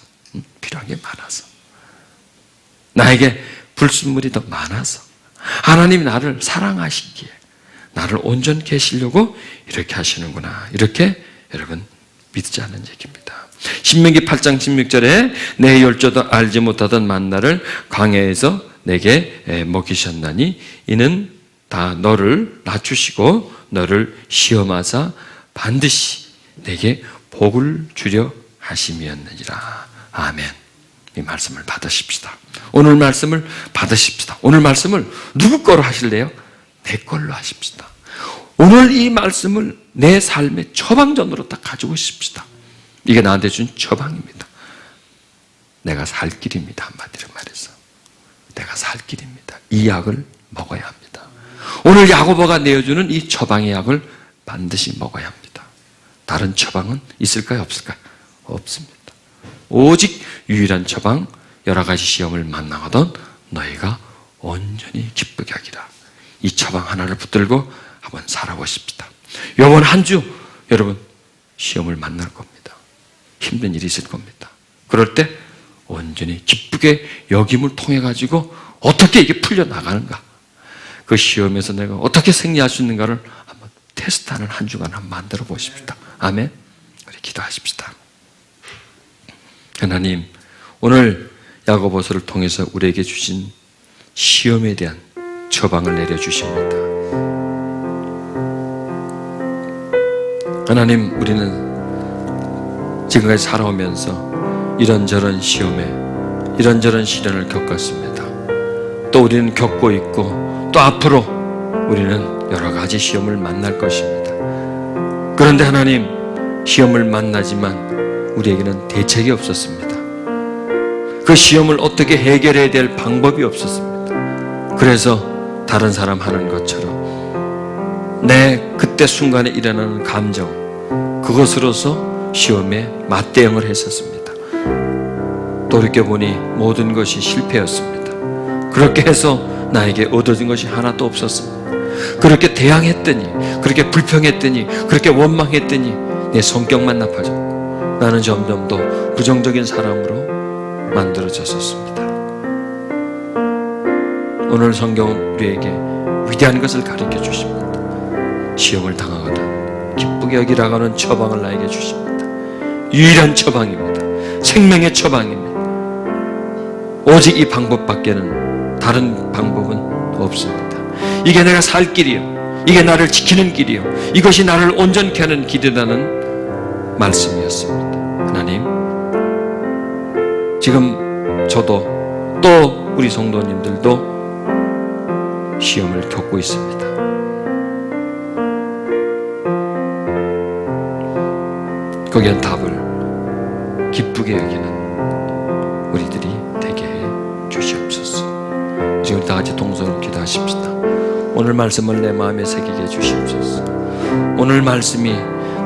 S1: 나에게 불순물이 더 많아서, 하나님이 나를 사랑하시기에 나를 온전케 하시려고 이렇게 하시는구나. 이렇게 여러분 믿자는 얘기입니다. 신명기 8장 16절에 내 열조도 알지 못하던 만나를 광야에서 내게 먹이셨나니 이는 다 너를 낮추시고 너를 시험하사 반드시 내게 복을 주려 하심이었느니라. 아멘. 이 말씀을 받으십시다. 오늘 말씀을 받으십시다. 오늘 말씀을 누구 거로 하실래요? 내 걸로 하십시다. 오늘 이 말씀을 내 삶의 처방전으로 딱 가지고 싶시다. 이게 나한테 준 처방입니다. 내가 살 길입니다. 한마디로 말해서. 내가 살 길입니다. 이 약을 먹어야 합니다. 오늘 야고보가 내어주는 이 처방의 약을 반드시 먹어야 합니다. 다른 처방은 있을까요? 없을까요? 없습니다. 오직 유일한 처방, 여러 가지 시험을 만나거든 너희가 온전히 기쁘게 하기라. 이 처방 하나를 붙들고 한번 살아보십시다. 이번 한 주 여러분 시험을 만날 겁니다. 힘든 일이 있을 겁니다. 그럴 때 온전히 기쁘게 여김을 통해 가지고 어떻게 이게 풀려나가는가, 그 시험에서 내가 어떻게 승리할 수 있는가를 한번 테스트하는 한 주간 한번 만들어 보십시다. 아멘. 우리 기도하십시다. 하나님, 오늘 야고보서를 통해서 우리에게 주신 시험에 대한 처방을 내려주십니다. 하나님, 우리는 지금까지 살아오면서 이런저런 시험에 이런저런 시련을 겪었습니다. 또 우리는 겪고 있고 또 앞으로 우리는 여러 가지 시험을 만날 것입니다. 그런데 하나님, 시험을 만나지만 우리에게는 대책이 없었습니다. 그 시험을 어떻게 해결해야 될 방법이 없었습니다. 그래서 다른 사람 하는 것처럼 내 그때 순간에 일어나는 감정, 그것으로서 시험에 맞대응을 했었습니다. 돌이켜보니 모든 것이 실패였습니다. 그렇게 해서 나에게 얻어진 것이 하나도 없었습니다. 그렇게 대항했더니, 그렇게 불평했더니, 그렇게 원망했더니 내 성격만 나빠졌고 나는 점점 더 부정적인 사람으로 만들어졌었습니다. 오늘 성경은 우리에게 위대한 것을 가르쳐 주십니다. 시험을 당하거든 기쁘게 여기라고 하는 처방을 나에게 주십니다. 유일한 처방입니다. 생명의 처방입니다. 오직 이 방법밖에는 다른 방법은 없습니다. 이게 내가 살 길이요, 이게 나를 지키는 길이요, 이것이 나를 온전케 하는 길이라는 말씀이었습니다. 하나님, 지금 저도 또 우리 성도님들도 시험을 겪고 있습니다. 거기엔 답을 기쁘게 여기는 우리들이 되게 해 주시옵소서. 지금 다 같이 동서로 기도하십시다. 오늘 말씀을 내 마음에 새기게 해 주시옵소서. 오늘 말씀이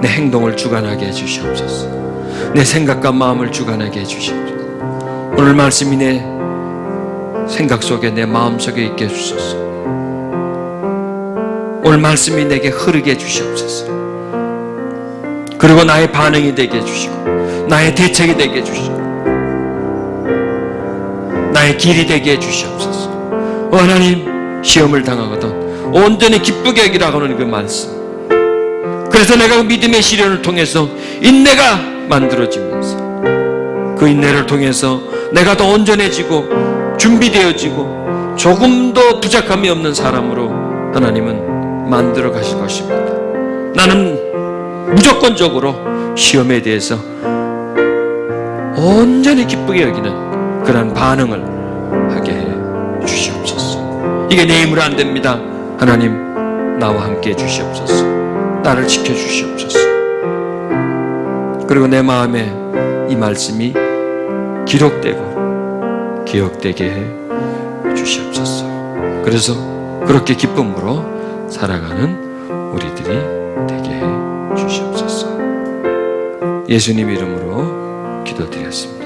S1: 내 행동을 주관하게 해 주시옵소서. 내 생각과 마음을 주관하게 해 주시옵소서. 오늘 말씀이 내 생각 속에, 내 마음 속에 있게 해주소서. 오늘 말씀이 내게 흐르게 해주시옵소서. 그리고 나의 반응이 되게 해주시고, 나의 대책이 되게 해주시고, 나의 길이 되게 해주시옵소서. 하나님, 시험을 당하거든 온전히 기쁘게 여기라고 하는 그 말씀, 그래서 내가 그 믿음의 시련을 통해서 인내가 만들어지면서 그 인내를 통해서 내가 더 온전해지고 준비되어지고 조금 더 부족함이 없는 사람으로 하나님은 만들어 가실 것입니다. 나는 무조건적으로 시험에 대해서 온전히 기쁘게 여기는 그런 반응을 하게 해 주시옵소서. 이게 내 힘으로 안 됩니다. 하나님, 나와 함께 해 주시옵소서. 나를 지켜 주시옵소서. 그리고 내 마음에 이 말씀이 기록되고 기억되게 해 주시옵소서. 그래서 그렇게 기쁨으로 살아가는 우리들이 되게 해 주시옵소서. 예수님 이름으로 기도드렸습니다.